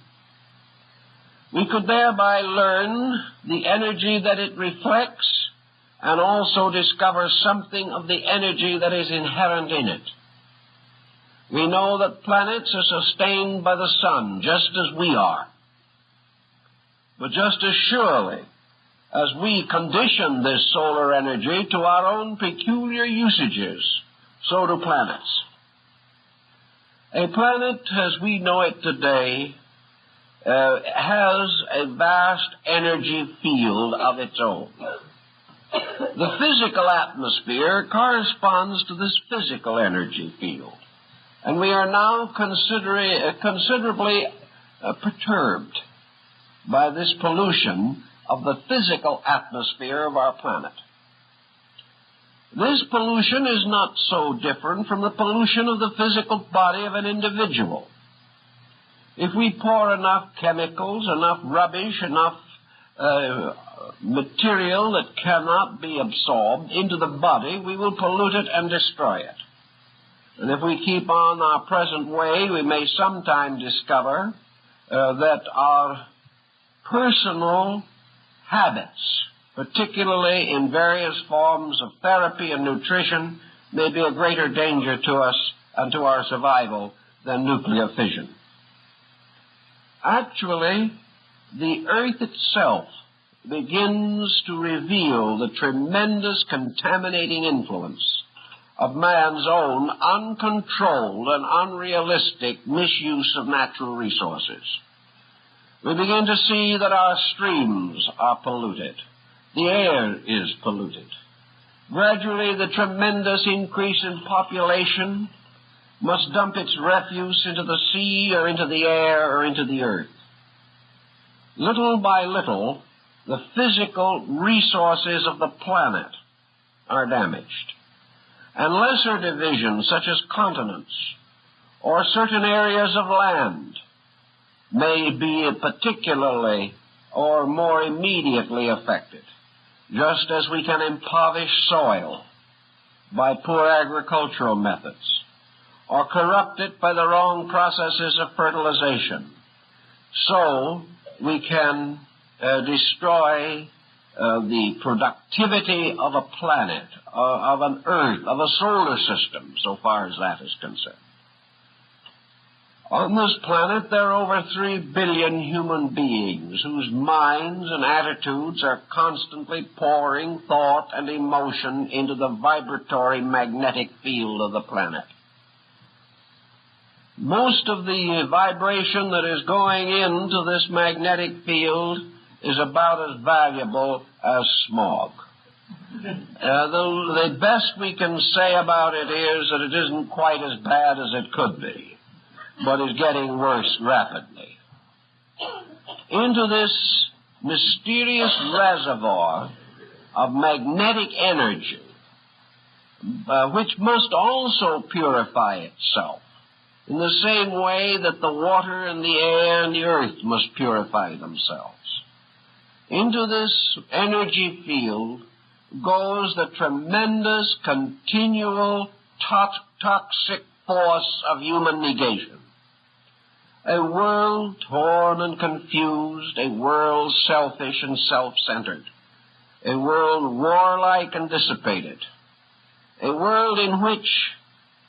We could thereby learn the energy that it reflects and also discover something of the energy that is inherent in it. We know that planets are sustained by the sun just as we are. But just as surely as we condition this solar energy to our own peculiar usages, so do planets. A planet, as we know it today, has a vast energy field of its own. The physical atmosphere corresponds to this physical energy field. And we are now considerably perturbed by this pollution of the physical atmosphere of our planet. This pollution is not so different from the pollution of the physical body of an individual. If we pour enough chemicals, enough rubbish, enough material that cannot be absorbed into the body, we will pollute it and destroy it. And if we keep on our present way, we may sometime discover that our personal habits, particularly in various forms of therapy and nutrition, may be a greater danger to us and to our survival than nuclear fission. Actually, the earth itself begins to reveal the tremendous contaminating influence of man's own uncontrolled and unrealistic misuse of natural resources. We begin to see that our streams are polluted. The air is polluted. Gradually, the tremendous increase in population must dump its refuse into the sea or into the air or into the earth. little by little, the physical resources of the planet are damaged. And lesser divisions, such as continents or certain areas of land, may be particularly or more immediately affected, just as we can impoverish soil by poor agricultural methods or corrupt it by the wrong processes of fertilization. So we can destroy the productivity of a planet, of an earth, of a solar system, so far as that is concerned. On this planet, there are over 3 billion human beings whose minds and attitudes are constantly pouring thought and emotion into the vibratory magnetic field of the planet. Most of the vibration that is going into this magnetic field is about as valuable as smog. The best we can say about it is that it isn't quite as bad as it could be, but is getting worse rapidly. Into this mysterious reservoir of magnetic energy, which must also purify itself, in the same way that the water and the air and the earth must purify themselves. Into this energy field goes the tremendous, continual, toxic force of human negation. A world torn and confused, a world selfish and self-centered, a world warlike and dissipated, a world in which,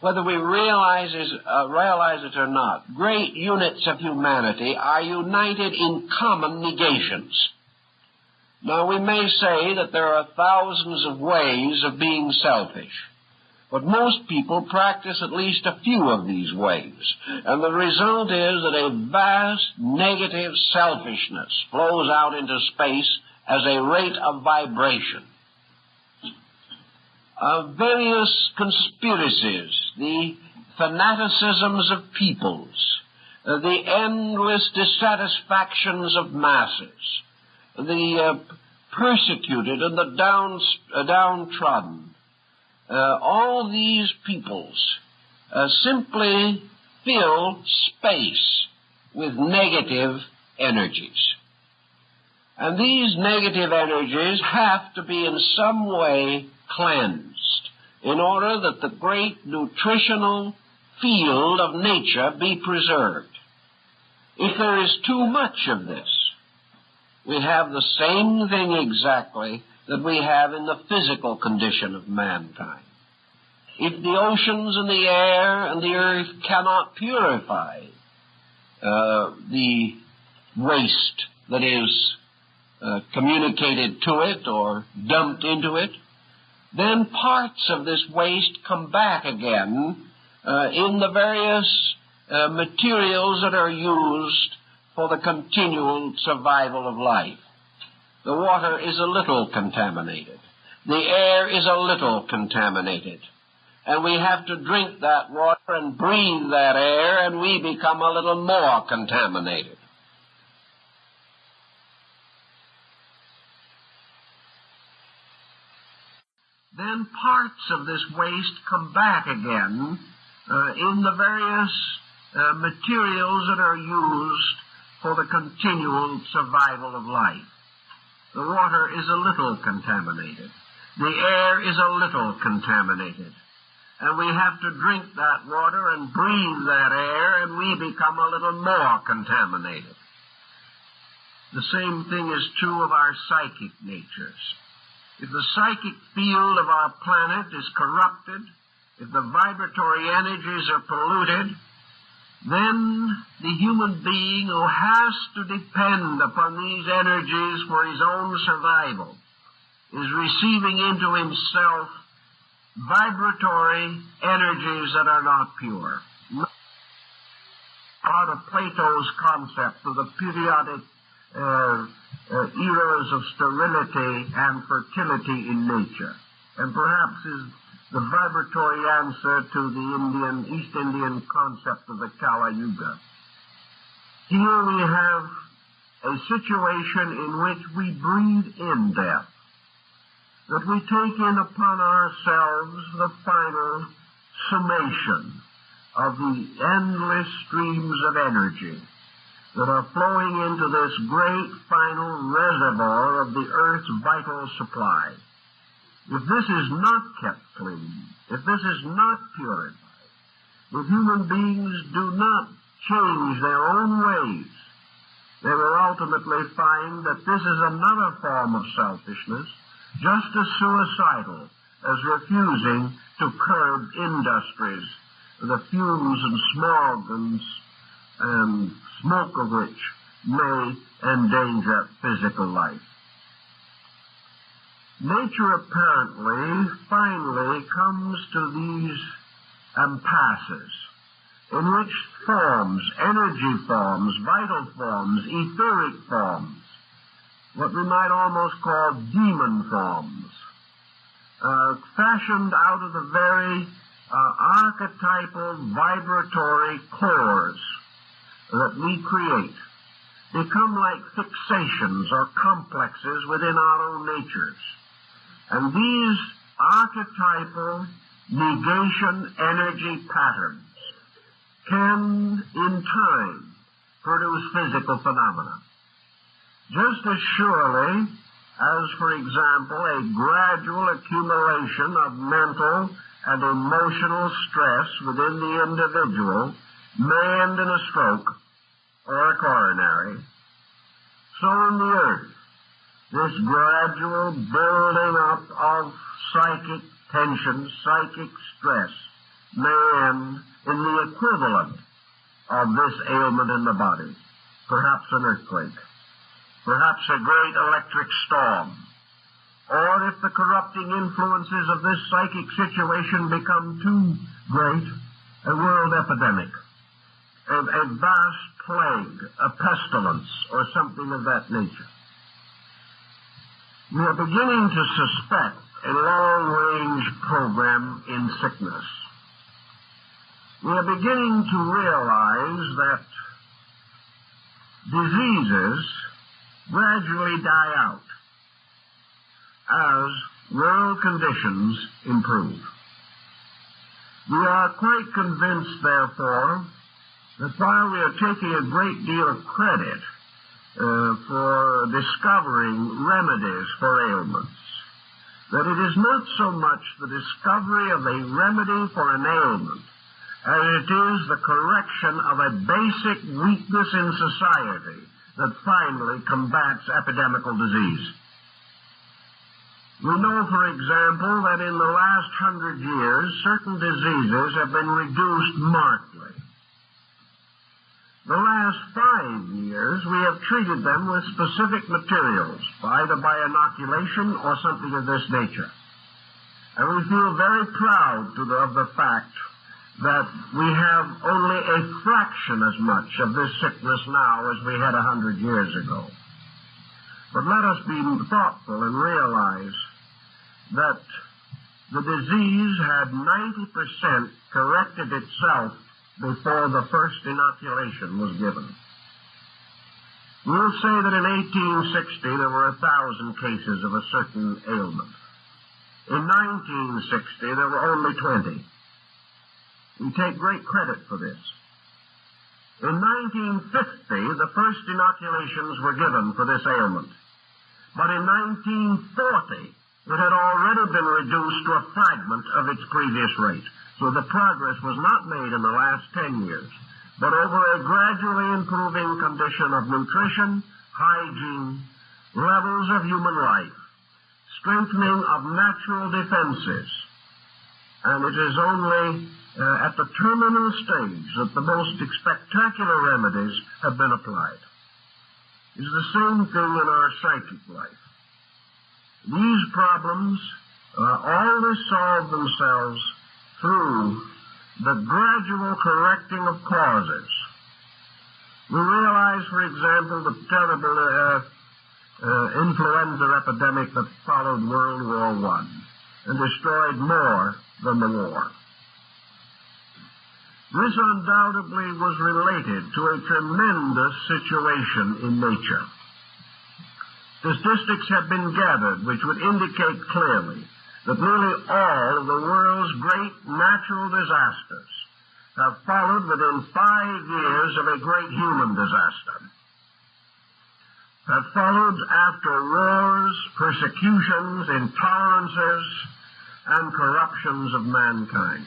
whether we realize it or not, great units of humanity are united in common negations. Now, we may say that there are thousands of ways of being selfish, but most people practice at least a few of these ways, and the result is that a vast negative selfishness flows out into space as a rate of vibration. Various conspiracies, the fanaticisms of peoples, the endless dissatisfactions of masses, the persecuted and the downtrodden, all these peoples simply fill space with negative energies. And these negative energies have to be in some way cleansed in order that the great nutritional field of nature be preserved. If there is too much of this, we have the same thing exactly that we have in the physical condition of mankind. If the oceans and the air and the earth cannot purify the waste that is communicated to it or dumped into it, then parts of this waste come back again in the various materials that are used for the continual survival of life. The water is a little contaminated. The air is a little contaminated. And we have to drink that water and breathe that air, and we become a little more contaminated. Then parts of this waste come back again in the various materials that are used for the continual survival of life. The water is a little contaminated. The air is a little contaminated. And we have to drink that water and breathe that air, and we become a little more contaminated. The same thing is true of our psychic natures. If the psychic field of our planet is corrupted, if the vibratory energies are polluted, then the human being who has to depend upon these energies for his own survival is receiving into himself vibratory energies that are not pure. Out of Plato's concept of the periodic eras of sterility and fertility in nature, and perhaps is the vibratory answer to the East Indian concept of the Kala Yuga. Here we have a situation in which we breathe in death, that we take in upon ourselves the final summation of the endless streams of energy that are flowing into this great final reservoir of the Earth's vital supply. If this is not kept clean, if this is not purified, if human beings do not change their own ways, they will ultimately find that this is another form of selfishness, just as suicidal as refusing to curb industries, the fumes and smog and smoke of which may endanger physical life. Nature apparently finally comes to these impasses in which forms, energy forms, vital forms, etheric forms, what we might almost call demon forms, fashioned out of the very archetypal vibratory cores that we create, become like fixations or complexes within our own natures. And these archetypal negation energy patterns can, in time, produce physical phenomena. Just as surely as, for example, a gradual accumulation of mental and emotional stress within the individual may end in a stroke or a coronary, so in the earth, this gradual building up of psychic tension, psychic stress, may end in the equivalent of this ailment in the body, perhaps an earthquake, perhaps a great electric storm, or if the corrupting influences of this psychic situation become too great, a world epidemic, a vast plague, a pestilence, or something of that nature. We are beginning to suspect a long-range program in sickness. We are beginning to realize that diseases gradually die out as world conditions improve. We are quite convinced, therefore, that while we are taking a great deal of credit for discovering remedies for ailments, that it is not so much the discovery of a remedy for an ailment as it is the correction of a basic weakness in society that finally combats epidemical disease. We know, for example, that in the last 100 years, certain diseases have been reduced markedly. The last 5 years, we have treated them with specific materials, either by inoculation or something of this nature. And we feel very proud of the fact that we have only a fraction as much of this sickness now as we had 100 years ago. But let us be thoughtful and realize that the disease had 90% corrected itself before the first inoculation was given. We'll say that in 1860 there were 1,000 cases of a certain ailment. In 1960 there were only 20. We take great credit for this. In 1950 the first inoculations were given for this ailment. But in 1940 it had already been reduced to a fragment of its previous rate. So the progress was not made in the last 10 years, but over a gradually improving condition of nutrition, hygiene, levels of human life, strengthening of natural defenses. And it is only at the terminal stage that the most spectacular remedies have been applied. It's the same thing in our psychic life. These problems always solve themselves through the gradual correcting of causes. We realize, for example, the terrible influenza epidemic that followed World War I and destroyed more than the war. This undoubtedly was related to a tremendous situation in nature. Statistics have been gathered which would indicate clearly that nearly all of the world's great natural disasters have followed within 5 years of a great human disaster, have followed after wars, persecutions, intolerances, and corruptions of mankind.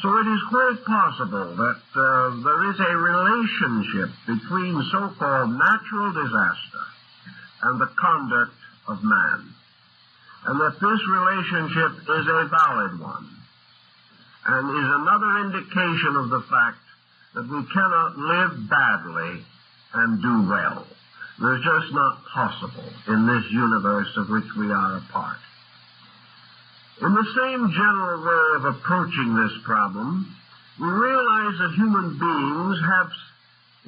So it is quite possible that there is a relationship between so-called natural disaster and the conduct of man, and that this relationship is a valid one, and is another indication of the fact that we cannot live badly and do well. It's just not possible in this universe of which we are a part. In the same general way of approaching this problem, we realize that human beings have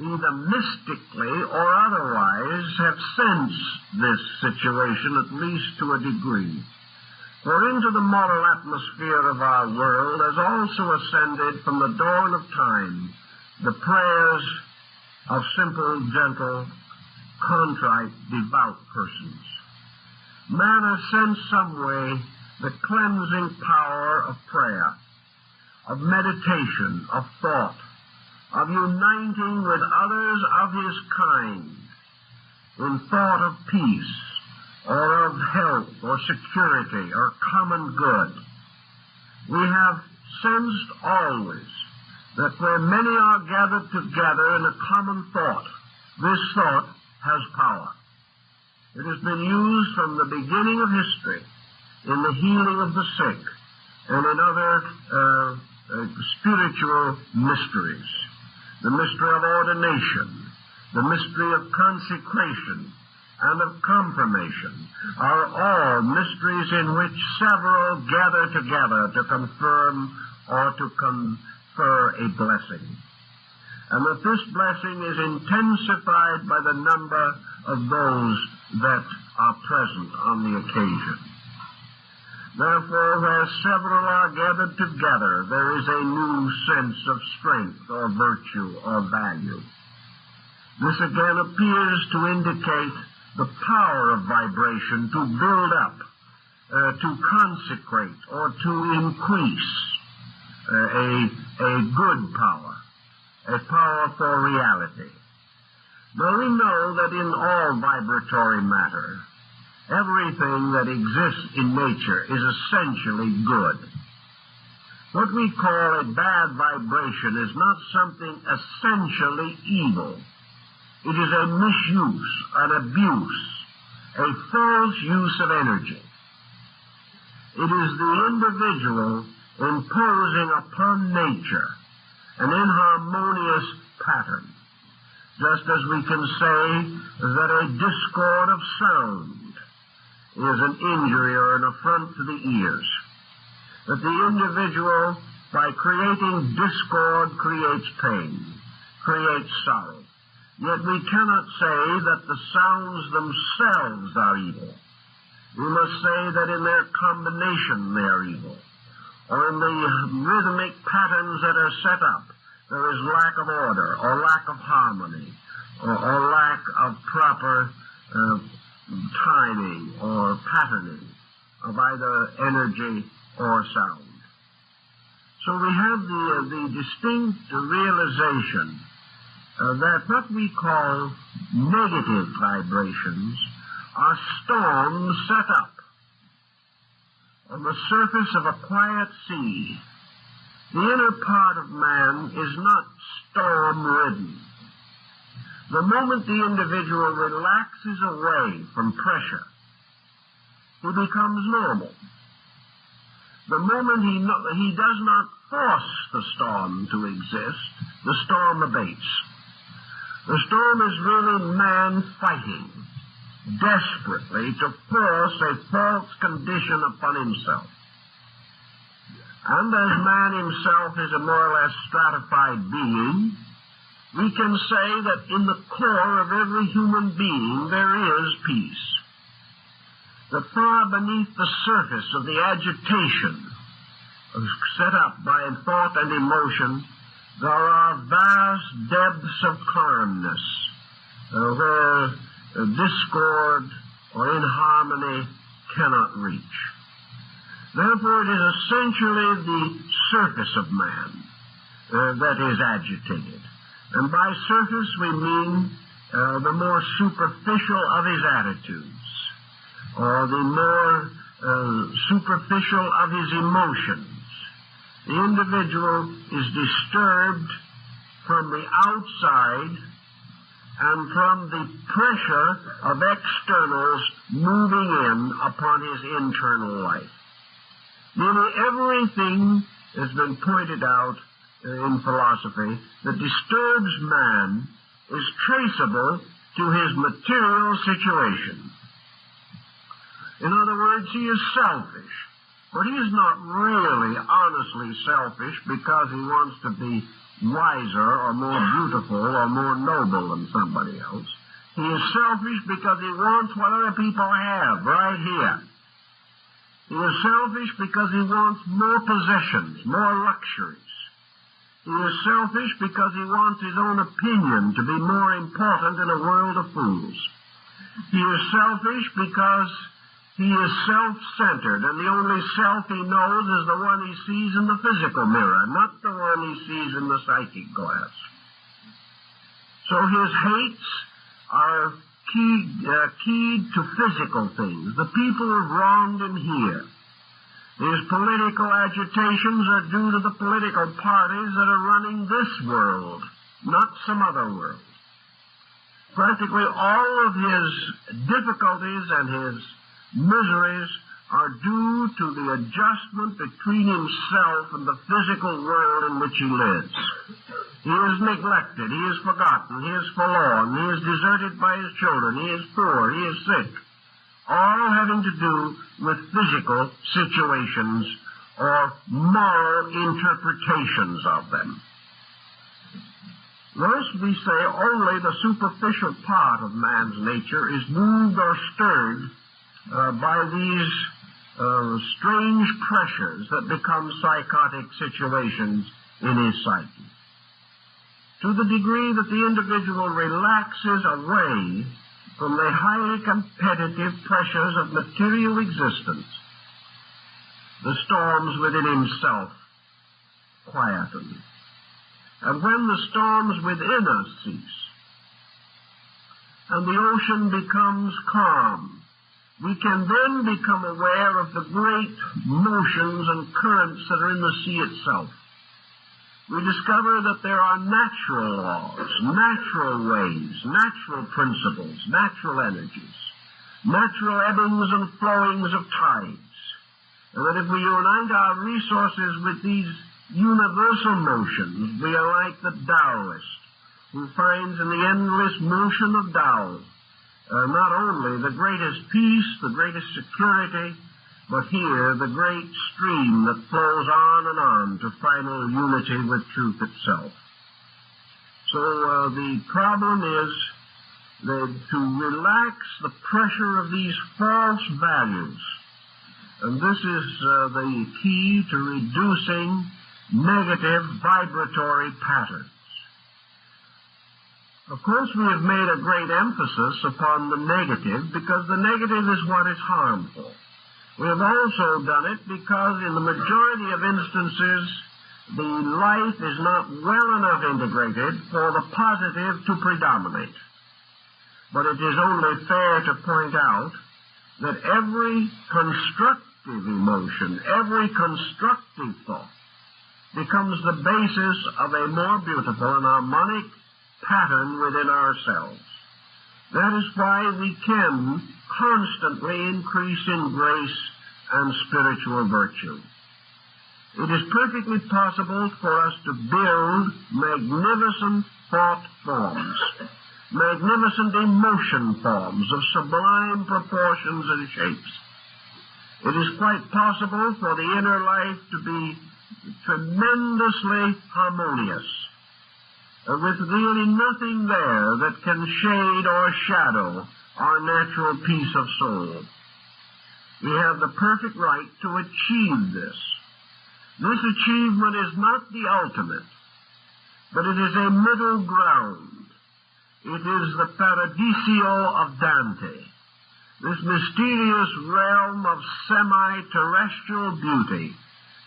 either mystically or otherwise have sensed this situation, at least to a degree. For into the moral atmosphere of our world has also ascended from the dawn of time the prayers of simple, gentle, contrite, devout persons. Man has sensed some way the cleansing power of prayer, of meditation, of thought, of uniting with others of his kind in thought of peace, or of health, or security, or common good. We have sensed always that where many are gathered together in a common thought, this thought has power. It has been used from the beginning of history in the healing of the sick and in other spiritual mysteries. The mystery of ordination, the mystery of consecration, and of confirmation are all mysteries in which several gather together to confirm or to confer a blessing. And that this blessing is intensified by the number of those that are present on the occasion. Therefore, where several are gathered together, there is a new sense of strength or virtue or value. This again appears to indicate the power of vibration to build up, to consecrate, or to increase a good power, a power for reality. Now we know that in all vibratory matter, everything that exists in nature is essentially good. What we call a bad vibration is not something essentially evil. It is a misuse, an abuse, a false use of energy. It is the individual imposing upon nature an inharmonious pattern, just as we can say that a discord of sound is an injury or an affront to the ears. That the individual, by creating discord, creates pain, creates sorrow. Yet we cannot say that the sounds themselves are evil. We must say that in their combination they are evil. Or in the rhythmic patterns that are set up, there is lack of order, or lack of harmony, or lack of proper timing or patterning of either energy or sound. So we have the distinct realization that what we call negative vibrations are storms set up on the surface of a quiet sea. The inner part of man is not storm-ridden. The moment the individual relaxes away from pressure, he becomes normal. The moment he does not force the storm to exist, the storm abates. The storm is really man fighting desperately to force a false condition upon himself. And as man himself is a more or less stratified being, we can say that in the core of every human being there is peace. That far beneath the surface of the agitation set up by thought and emotion, there are vast depths of calmness where discord or inharmony cannot reach. Therefore, it is essentially the surface of man that is agitated. And by surface we mean the more superficial of his attitudes, or the more superficial of his emotions. The individual is disturbed from the outside and from the pressure of externals moving in upon his internal life. Nearly everything has been pointed out in philosophy that disturbs man is traceable to his material situation. In other words, he is selfish. But he is not really honestly selfish because he wants to be wiser or more beautiful or more noble than somebody else. He is selfish because he wants what other people have right here. He is selfish because he wants more possessions, more luxuries. He is selfish because he wants his own opinion to be more important in a world of fools. He is selfish because he is self-centered, and the only self he knows is the one he sees in the physical mirror, not the one he sees in the psychic glass. So his hates are keyed to physical things. The people who have wronged him here. His political agitations are due to the political parties that are running this world, not some other world. Practically all of his difficulties and his miseries are due to the adjustment between himself and the physical world in which he lives. He is neglected, he is forgotten, he is forlorn, he is deserted by his children, he is poor, he is sick. All having to do with physical situations or moral interpretations of them. Thus, we say only the superficial part of man's nature is moved or stirred by these strange pressures that become psychotic situations in his psyche. To the degree that the individual relaxes away from the highly competitive pressures of material existence, the storms within himself quieten. And when the storms within us cease, and the ocean becomes calm, we can then become aware of the great motions and currents that are in the sea itself. We discover that there are natural laws, natural ways, natural principles, natural energies, natural ebbings and flowings of tides, and that if we unite our resources with these universal motions, we are like the Taoist, who finds in the endless motion of Tao not only the greatest peace, the greatest security, but here the great stream that flows on and on to final unity with truth itself. So the problem is that to relax the pressure of these false values, and this is the key to reducing negative vibratory patterns. Of course, we have made a great emphasis upon the negative because the negative is what is harmful. We have also done it because in the majority of instances, the life is not well enough integrated for the positive to predominate. But it is only fair to point out that every constructive emotion, every constructive thought, becomes the basis of a more beautiful and harmonic pattern within ourselves. That is why we can constantly increase in grace and spiritual virtue. It is perfectly possible for us to build magnificent thought forms, magnificent emotion forms of sublime proportions and shapes. It is quite possible for the inner life to be tremendously harmonious, with really nothing there that can shade or shadow our natural peace of soul. We have the perfect right to achieve this. This achievement is not the ultimate, but it is a middle ground. It is the paradiso of Dante, this mysterious realm of semi-terrestrial beauty,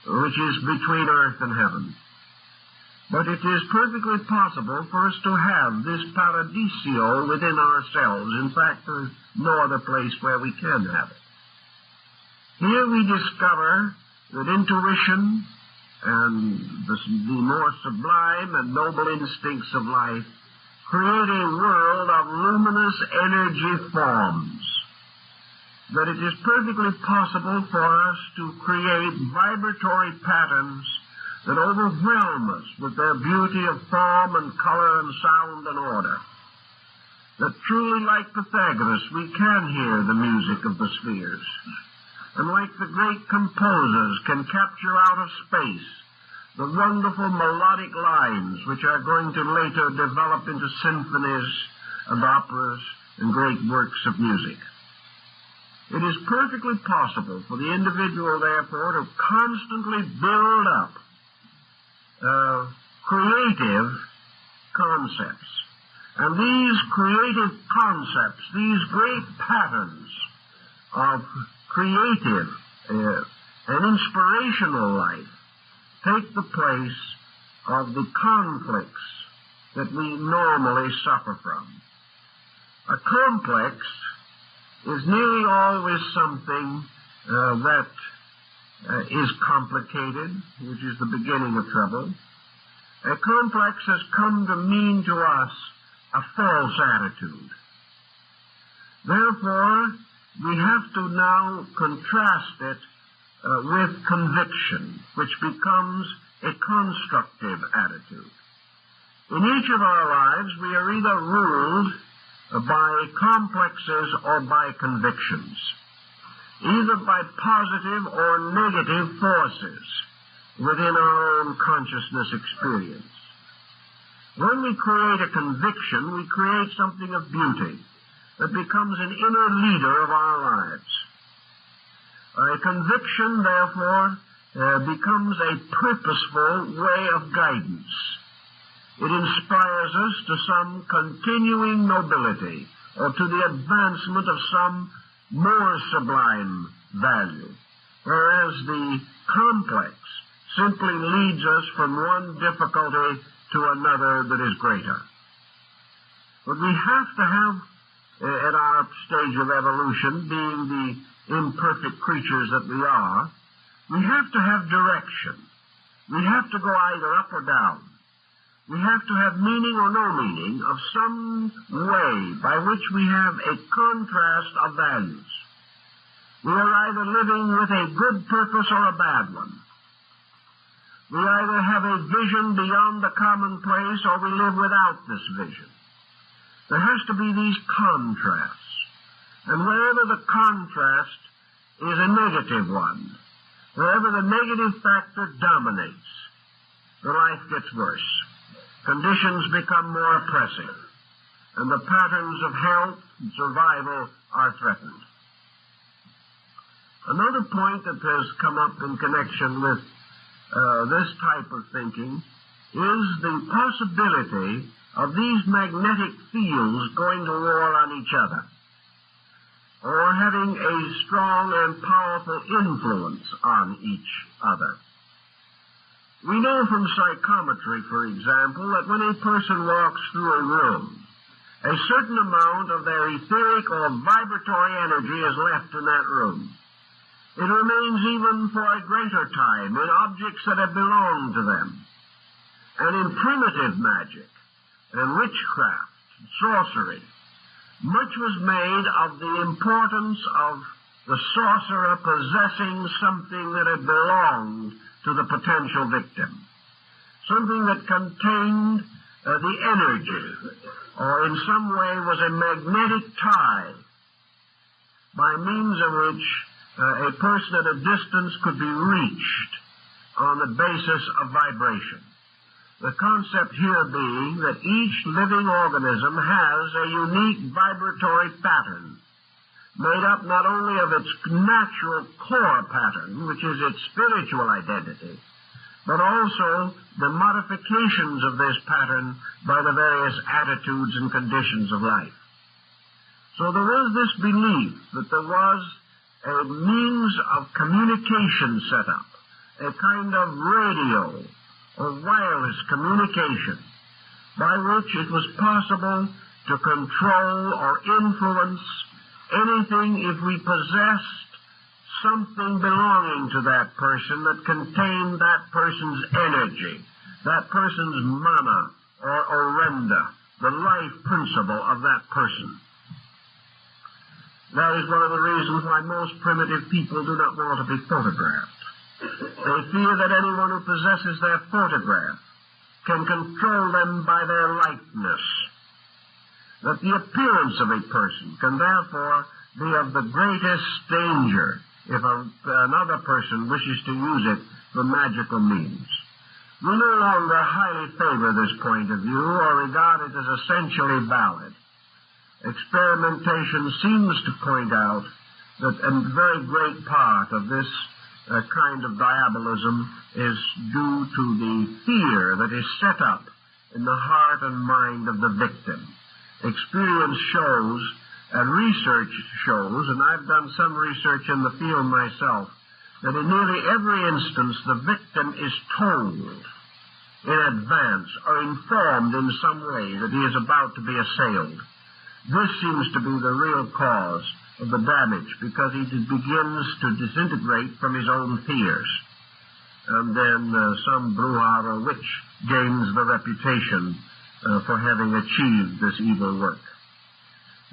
which is between earth and heaven. But it is perfectly possible for us to have this paradiso within ourselves. In fact, there's no other place where we can have it. Here we discover that intuition and the more sublime and noble instincts of life create a world of luminous energy forms. That it is perfectly possible for us to create vibratory patterns that overwhelm us with their beauty of form and color and sound and order. That truly, like Pythagoras, we can hear the music of the spheres. And like the great composers can capture out of space the wonderful melodic lines which are going to later develop into symphonies and operas and great works of music. It is perfectly possible for the individual, therefore, to constantly build up creative concepts. And these creative concepts, these great patterns of creative and inspirational life, take the place of the conflicts that we normally suffer from. A complex is nearly always something that is complicated, which is the beginning of trouble. A complex has come to mean to us a false attitude. Therefore, we have to now contrast it with conviction, which becomes a constructive attitude. In each of our lives, we are either ruled by complexes or by convictions, either by positive or negative forces within our own consciousness experience. When we create a conviction, we create something of beauty that becomes an inner leader of our lives. A conviction, therefore, becomes a purposeful way of guidance. It inspires us to some continuing nobility or to the advancement of some more sublime value, whereas the complex simply leads us from one difficulty to another that is greater. But we have to have, at our stage of evolution, being the imperfect creatures that we are, we have to have direction. We have to go either up or down. We have to have meaning or no meaning of some way by which we have a contrast of values. We are either living with a good purpose or a bad one. We either have a vision beyond the commonplace or we live without this vision. There has to be these contrasts. And wherever the contrast is a negative one, wherever the negative factor dominates, the life gets worse. Conditions become more oppressive, and the patterns of health and survival are threatened. Another point that has come up in connection with this type of thinking is the possibility of these magnetic fields going to war on each other, or having a strong and powerful influence on each other. We know from psychometry, for example, that when a person walks through a room, a certain amount of their etheric or vibratory energy is left in that room. It remains even for a greater time in objects that have belonged to them. And in primitive magic and witchcraft, sorcery, much was made of the importance of the sorcerer possessing something that had belonged to the potential victim, something that contained the energy, or in some way was a magnetic tie by means of which a person at a distance could be reached on the basis of vibration. The concept here being that each living organism has a unique vibratory pattern made up not only of its natural core pattern, which is its spiritual identity, but also the modifications of this pattern by the various attitudes and conditions of life. So there was this belief that there was a means of communication set up, a kind of radio or wireless communication by which it was possible to control or influence anything if we possessed something belonging to that person that contained that person's energy, that person's mana or orenda, the life principle of that person. That is one of the reasons why most primitive people do not want to be photographed. They fear that anyone who possesses their photograph can control them by their likeness, that the appearance of a person can therefore be of the greatest danger if another person wishes to use it for magical means. We no longer highly favor this point of view or regard it as essentially valid. Experimentation seems to point out that a very great part of this kind of diabolism is due to the fear that is set up in the heart and mind of the victim. Experience shows and research shows, and I've done some research in the field myself, that in nearly every instance the victim is told in advance or informed in some way that he is about to be assailed. This seems to be the real cause of the damage, because he begins to disintegrate from his own fears. And then some bruja or witch gains the reputation for having achieved this evil work.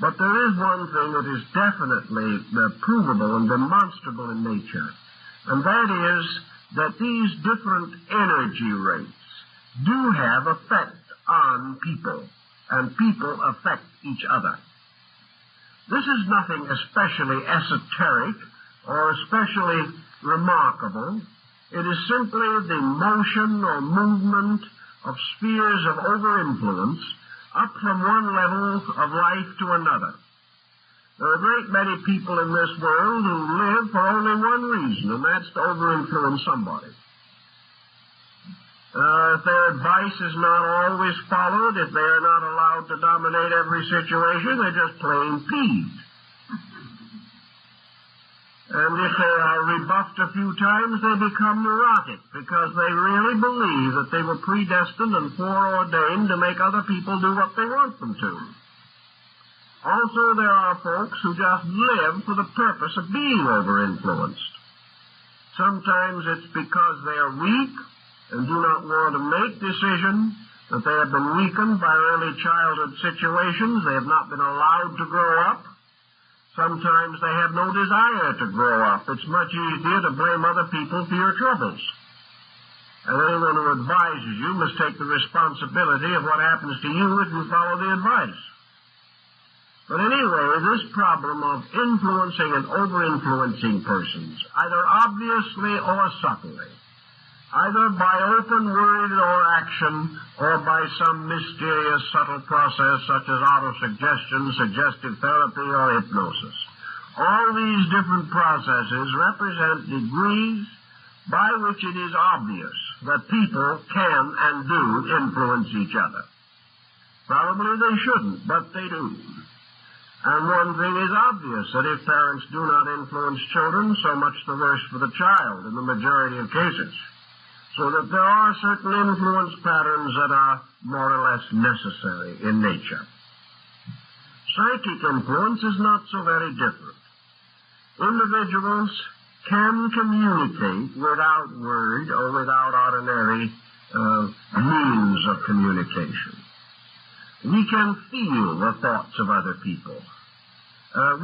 But there is one thing that is definitely provable and demonstrable in nature, and that is that these different energy rates do have effect on people, and people affect each other. This is nothing especially esoteric or especially remarkable. It is simply the motion or movement of spheres of over-influence up from one level of life to another. There are a great many people in this world who live for only one reason, and that's to over-influence somebody. If their advice is not always followed, if they are not allowed to dominate every situation, they're just plain peeved. And if they are rebuffed a few times, they become neurotic, because they really believe that they were predestined and foreordained to make other people do what they want them to. Also, there are folks who just live for the purpose of being over-influenced. Sometimes it's because they are weak and do not want to make decisions, that they have been weakened by early childhood situations. They have not been allowed to grow up. Sometimes they have no desire to grow up. It's much easier to blame other people for your troubles. And anyone who advises you must take the responsibility of what happens to you if you follow the advice. But anyway, this problem of influencing and over-influencing persons, either obviously or subtly, either by open word or action, or by some mysterious subtle process such as autosuggestion, suggestive therapy, or hypnosis. All these different processes represent degrees by which it is obvious that people can and do influence each other. Probably they shouldn't, but they do. And one thing is obvious, that if parents do not influence children, so much the worse for the child in the majority of cases. So that there are certain influence patterns that are more or less necessary in nature. Psychic influence is not so very different. Individuals can communicate without word or without ordinary means of communication. We can feel the thoughts of other people.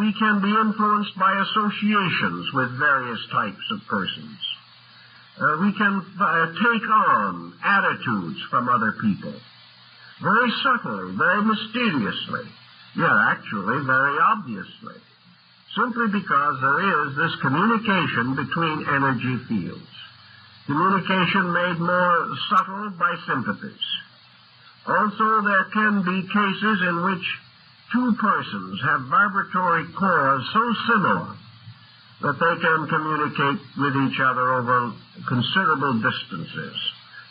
We can be influenced by associations with various types of persons. We can take on attitudes from other people, very subtly, very mysteriously, actually very obviously, simply because there is this communication between energy fields, communication made more subtle by sympathies. Also, there can be cases in which two persons have vibratory cores so similar that they can communicate with each other over considerable distances.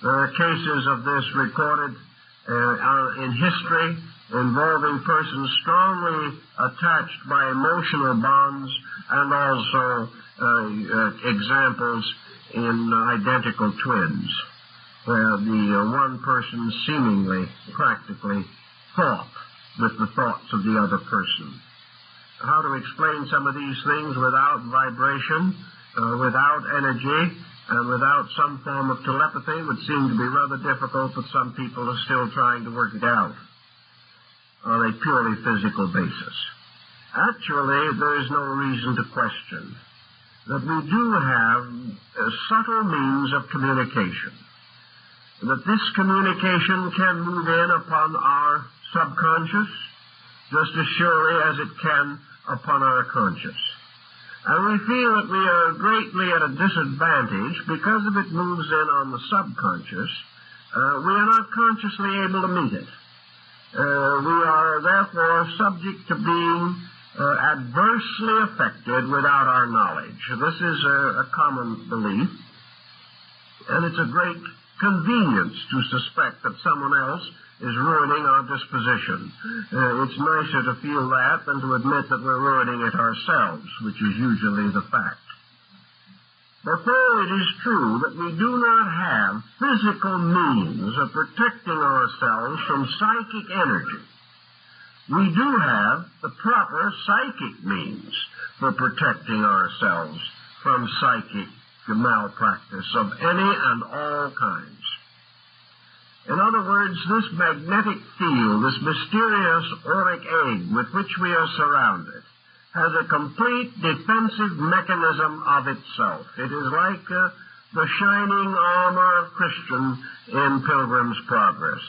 There are cases of this recorded in history involving persons strongly attached by emotional bonds, and also examples in identical twins, where the one person seemingly, practically, thought with the thoughts of the other person. How to explain some of these things without vibration, without energy, and without some form of telepathy would seem to be rather difficult, but some people are still trying to work it out on a purely physical basis. Actually, there is no reason to question that we do have subtle means of communication, that this communication can move in upon our subconscious just as surely as it can upon our conscious. And we feel that we are greatly at a disadvantage because if it moves in on the subconscious, we are not consciously able to meet it. We are therefore subject to being adversely affected without our knowledge. This is a common belief, and it's a great convenience to suspect that someone else is ruining our disposition. It's nicer to feel that than to admit that we're ruining it ourselves, which is usually the fact. But though it is true that we do not have physical means of protecting ourselves from psychic energy, we do have the proper psychic means for protecting ourselves from psychic malpractice of any and all kinds. In other words, this magnetic field, this mysterious auric egg with which we are surrounded, has a complete defensive mechanism of itself. It is like the shining armor of Christian in Pilgrim's Progress.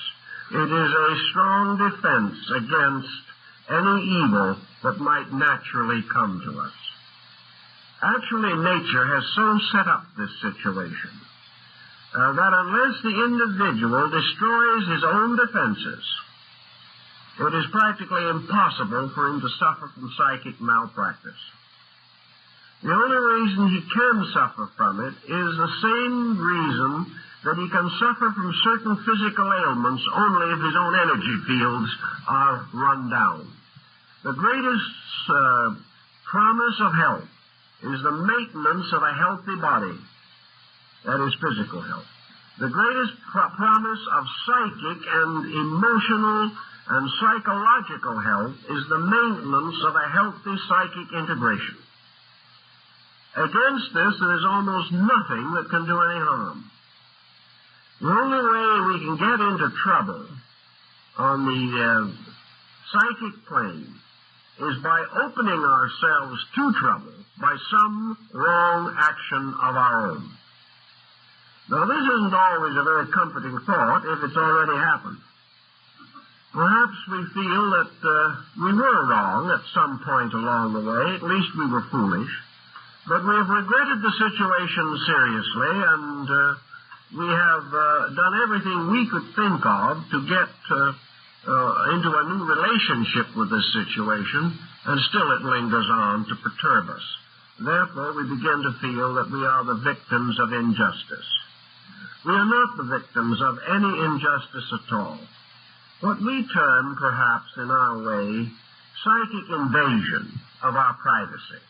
It is a strong defense against any evil that might naturally come to us. Actually, nature has so set up this situation that unless the individual destroys his own defenses, it is practically impossible for him to suffer from psychic malpractice. The only reason he can suffer from it is the same reason that he can suffer from certain physical ailments only if his own energy fields are run down. The greatest promise of health is the maintenance of a healthy body. That is physical health. The greatest promise of psychic and emotional and psychological health is the maintenance of a healthy psychic integration. Against this, there is almost nothing that can do any harm. The only way we can get into trouble on the psychic plane is by opening ourselves to trouble by some wrong action of our own. Now, this isn't always a very comforting thought if it's already happened. Perhaps we feel that we were wrong at some point along the way. At least we were foolish. But we have regretted the situation seriously, and we have done everything we could think of to get into a new relationship with this situation, and still it lingers on to perturb us. Therefore, we begin to feel that we are the victims of injustice. We are not the victims of any injustice at all. What we term, perhaps in our way, psychic invasion of our privacy.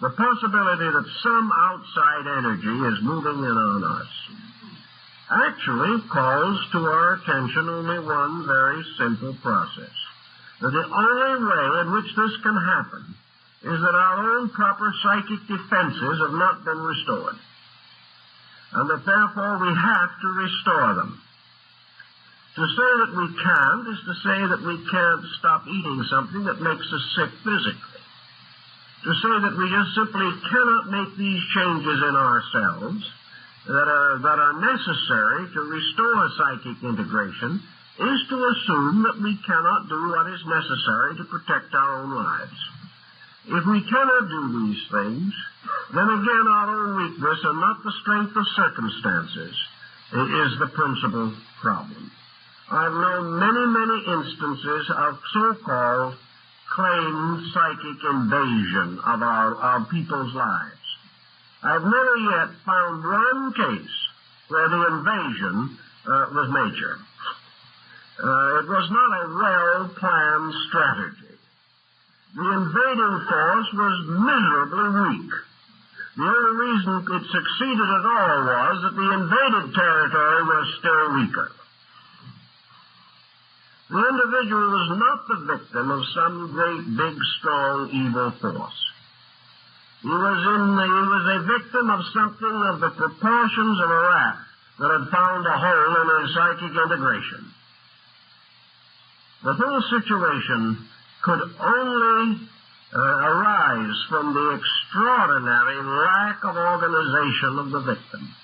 The possibility that some outside energy is moving in on us actually calls to our attention only one very simple process. That the only way in which this can happen is that our own proper psychic defenses have not been restored, and that therefore we have to restore them. To say that we can't is to say that we can't stop eating something that makes us sick physically. To say that we just simply cannot make these changes in ourselves that are necessary to restore psychic integration is to assume that we cannot do what is necessary to protect our own lives. If we cannot do these things, then again our own weakness and not the strength of circumstances is the principal problem. I've known many, many instances of so-called claimed psychic invasion of our people's lives. I've never yet found one case where the invasion was major. It was not a well-planned strategy. The invading force was miserably weak. The only reason it succeeded at all was that the invaded territory was still weaker. The individual was not the victim of some great, big, strong, evil force. He was a victim of something of the proportions of a rat that had found a hole in his psychic integration. The whole situation could only arise from the extraordinary lack of organization of the victim.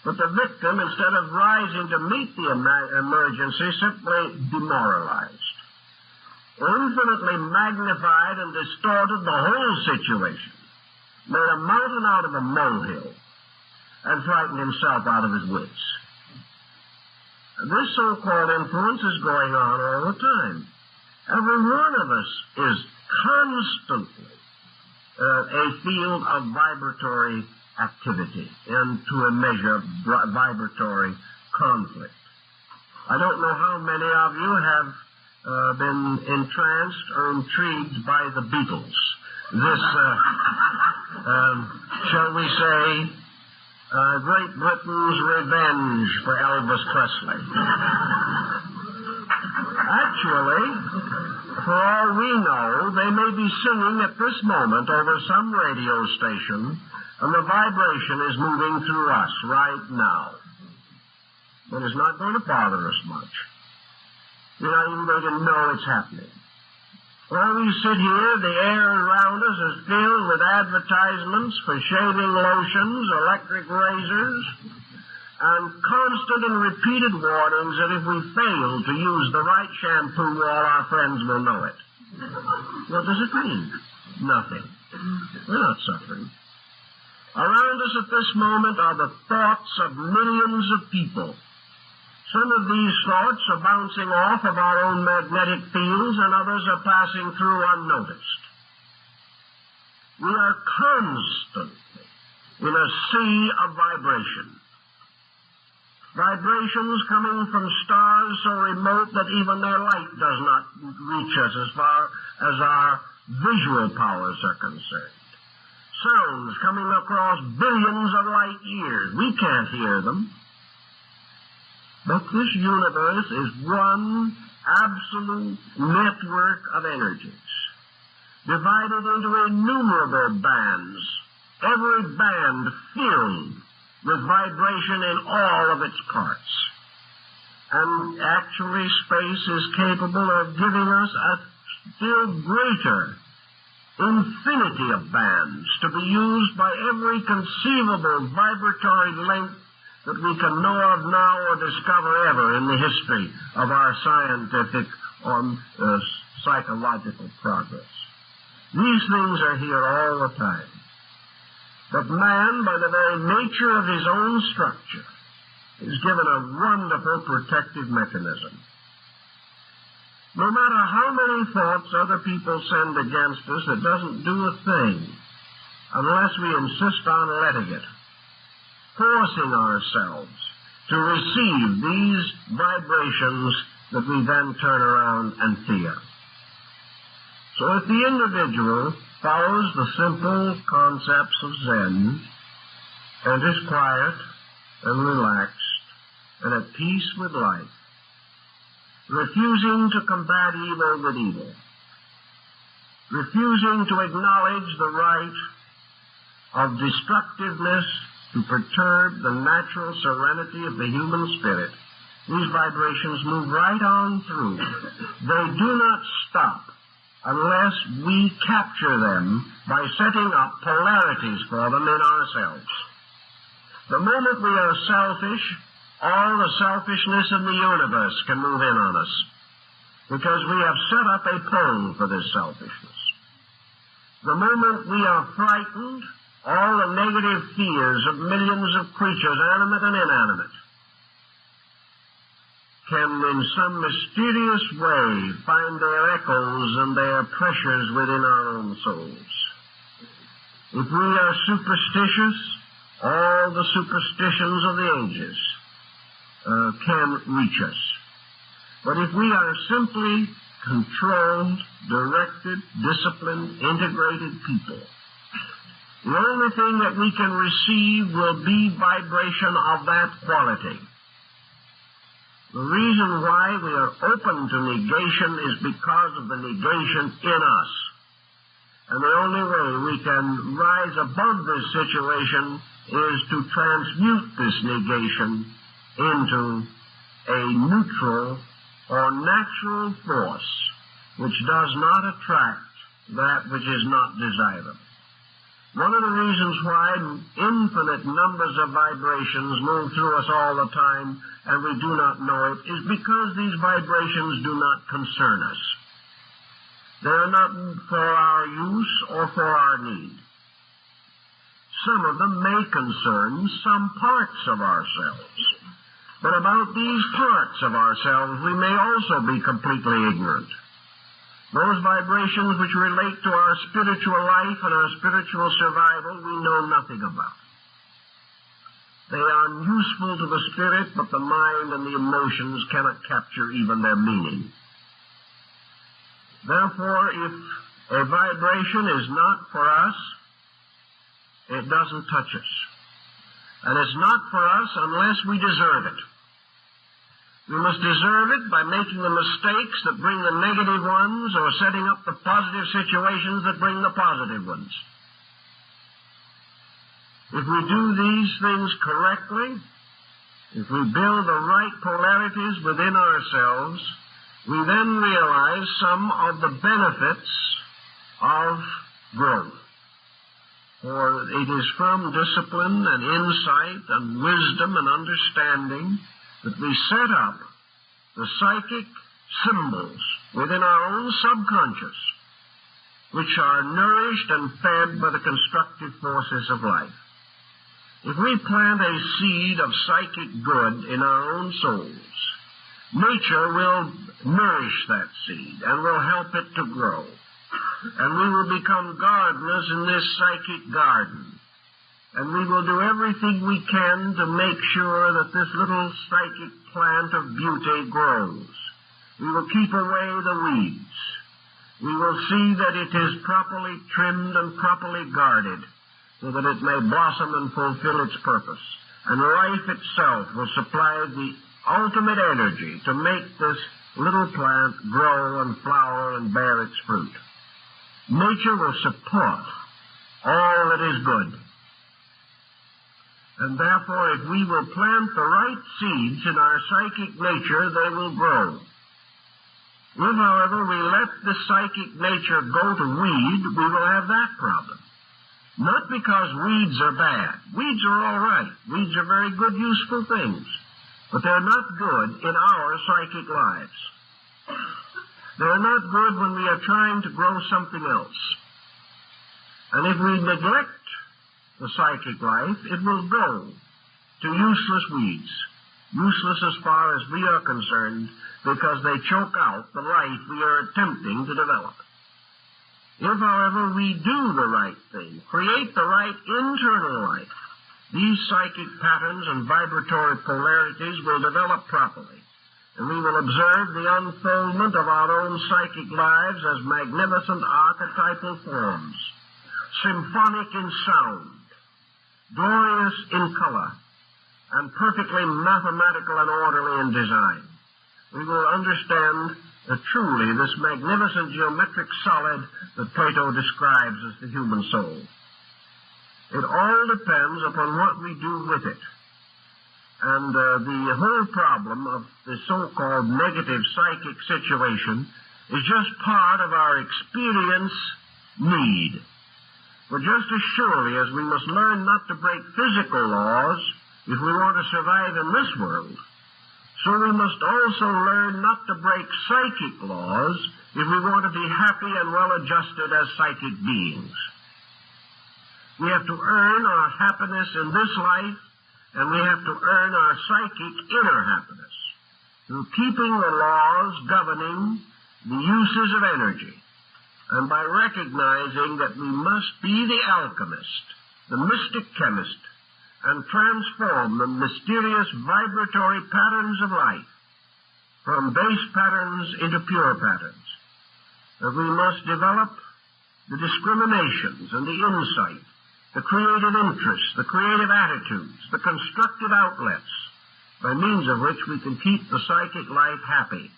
But the victim, instead of rising to meet the emergency, simply demoralized, infinitely magnified and distorted the whole situation, made a mountain out of a molehill, and frightened himself out of his wits. This so-called influence is going on all the time. Every one of us is constantly a field of vibratory activity and, to a measure, vibratory conflict. I don't know how many of you have been entranced or intrigued by the Beatles. This, shall we say, Great Britain's revenge for Elvis Presley. Actually, for all we know, they may be singing at this moment over some radio station, and the vibration is moving through us right now. But it's not going to bother us much. You're not even going to know it's happening. While we sit here, the air around us is filled with advertisements for shaving lotions, electric razors, and constant and repeated warnings that if we fail to use the right shampoo, all our friends will know it. What does it mean? Nothing. We're not suffering. Around us at this moment are the thoughts of millions of people. Some of these thoughts are bouncing off of our own magnetic fields, and others are passing through unnoticed. We are constantly in a sea of vibration. Vibrations coming from stars so remote that even their light does not reach us as far as our visual powers are concerned. Sounds coming across billions of light years. We can't hear them. But this universe is one absolute network of energies, divided into innumerable bands, every band filled with vibration in all of its parts. And actually, space is capable of giving us a still greater infinity of bands to be used by every conceivable vibratory length that we can know of now or discover ever in the history of our scientific or psychological progress. These things are here all the time. But man, by the very nature of his own structure, is given a wonderful protective mechanism. No matter how many thoughts other people send against us, it doesn't do a thing unless we insist on letting it, forcing ourselves to receive these vibrations that we then turn around and fear. So if the individual follows the simple concepts of Zen and is quiet and relaxed and at peace with life, refusing to combat evil with evil, refusing to acknowledge the right of destructiveness to perturb the natural serenity of the human spirit, these vibrations move right on through. They do not stop unless we capture them by setting up polarities for them in ourselves. The moment we are selfish, all the selfishness in the universe can move in on us, because we have set up a pole for this selfishness. The moment we are frightened, all the negative fears of millions of creatures, animate and inanimate, can in some mysterious way find their echoes and their pressures within our own souls. If we are superstitious, all the superstitions of the ages can reach us. But if we are simply controlled, directed, disciplined, integrated people, the only thing that we can receive will be vibration of that quality. The reason why we are open to negation is because of the negation in us. And the only way we can rise above this situation is to transmute this negation into a neutral or natural force which does not attract that which is not desirable. One of the reasons why infinite numbers of vibrations move through us all the time and we do not know it is because these vibrations do not concern us. They are not for our use or for our need. Some of them may concern some parts of ourselves. But about these parts of ourselves we may also be completely ignorant. Those vibrations which relate to our spiritual life and our spiritual survival we know nothing about. They are useful to the spirit, but the mind and the emotions cannot capture even their meaning. Therefore, if a vibration is not for us, it doesn't touch us. And it's not for us unless we deserve it. We must deserve it by making the mistakes that bring the negative ones or setting up the positive situations that bring the positive ones. If we do these things correctly, if we build the right polarities within ourselves, we then realize some of the benefits of growth. For it is from discipline and insight and wisdom and understanding that we set up the psychic symbols within our own subconscious, which are nourished and fed by the constructive forces of life. If we plant a seed of psychic good in our own souls, nature will nourish that seed and will help it to grow. And we will become gardeners in this psychic garden. And we will do everything we can to make sure that this little psychic plant of beauty grows. We will keep away the weeds. We will see that it is properly trimmed and properly guarded so that it may blossom and fulfill its purpose. And life itself will supply the ultimate energy to make this little plant grow and flower and bear its fruit. Nature will support all that is good. And therefore, if we will plant the right seeds in our psychic nature, they will grow. If, however, we let the psychic nature go to weed, we will have that problem. Not because weeds are bad. Weeds are all right. Weeds are very good, useful things. But they're not good in our psychic lives. They're not good when we are trying to grow something else. And if we neglect the psychic life, it will go to useless weeds. Useless as far as we are concerned, because they choke out the life we are attempting to develop. If, however, we do the right thing, create the right internal life, these psychic patterns and vibratory polarities will develop properly, and we will observe the unfoldment of our own psychic lives as magnificent archetypal forms, symphonic in sound, glorious in color, and perfectly mathematical and orderly in design. We will understand truly this magnificent geometric solid that Plato describes as the human soul. It all depends upon what we do with it. And the whole problem of the so-called negative psychic situation is just part of our experience need. For just as surely as we must learn not to break physical laws if we want to survive in this world, so we must also learn not to break psychic laws if we want to be happy and well-adjusted as psychic beings. We have to earn our happiness in this life, and we have to earn our psychic inner happiness. through keeping the laws governing the uses of energy, and by recognizing that we must be the alchemist, the mystic chemist, and transform the mysterious vibratory patterns of life from base patterns into pure patterns. That we must develop the discriminations and the insight, the creative interests, the creative attitudes, the constructive outlets, by means of which we can keep the psychic life happy,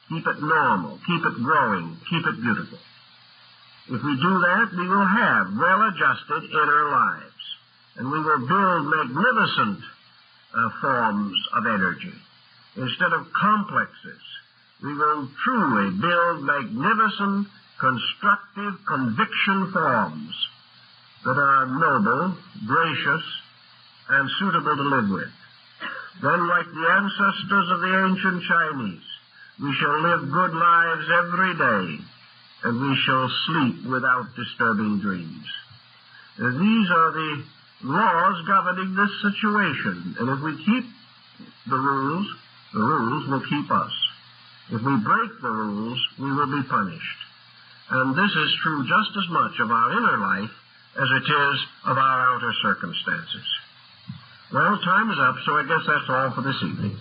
keep it normal, keep it growing, keep it beautiful. If we do that, we will have well-adjusted inner lives, and we will build magnificent forms of energy. Instead of complexes, we will truly build magnificent, constructive conviction forms that are noble, gracious, and suitable to live with. Then, like the ancestors of the ancient Chinese, we shall live good lives every day, and we shall sleep without disturbing dreams. These are the laws governing this situation, and if we keep the rules will keep us. If we break the rules, we will be punished. And this is true just as much of our inner life as it is of our outer circumstances. Well, time is up, so I guess that's all for this evening.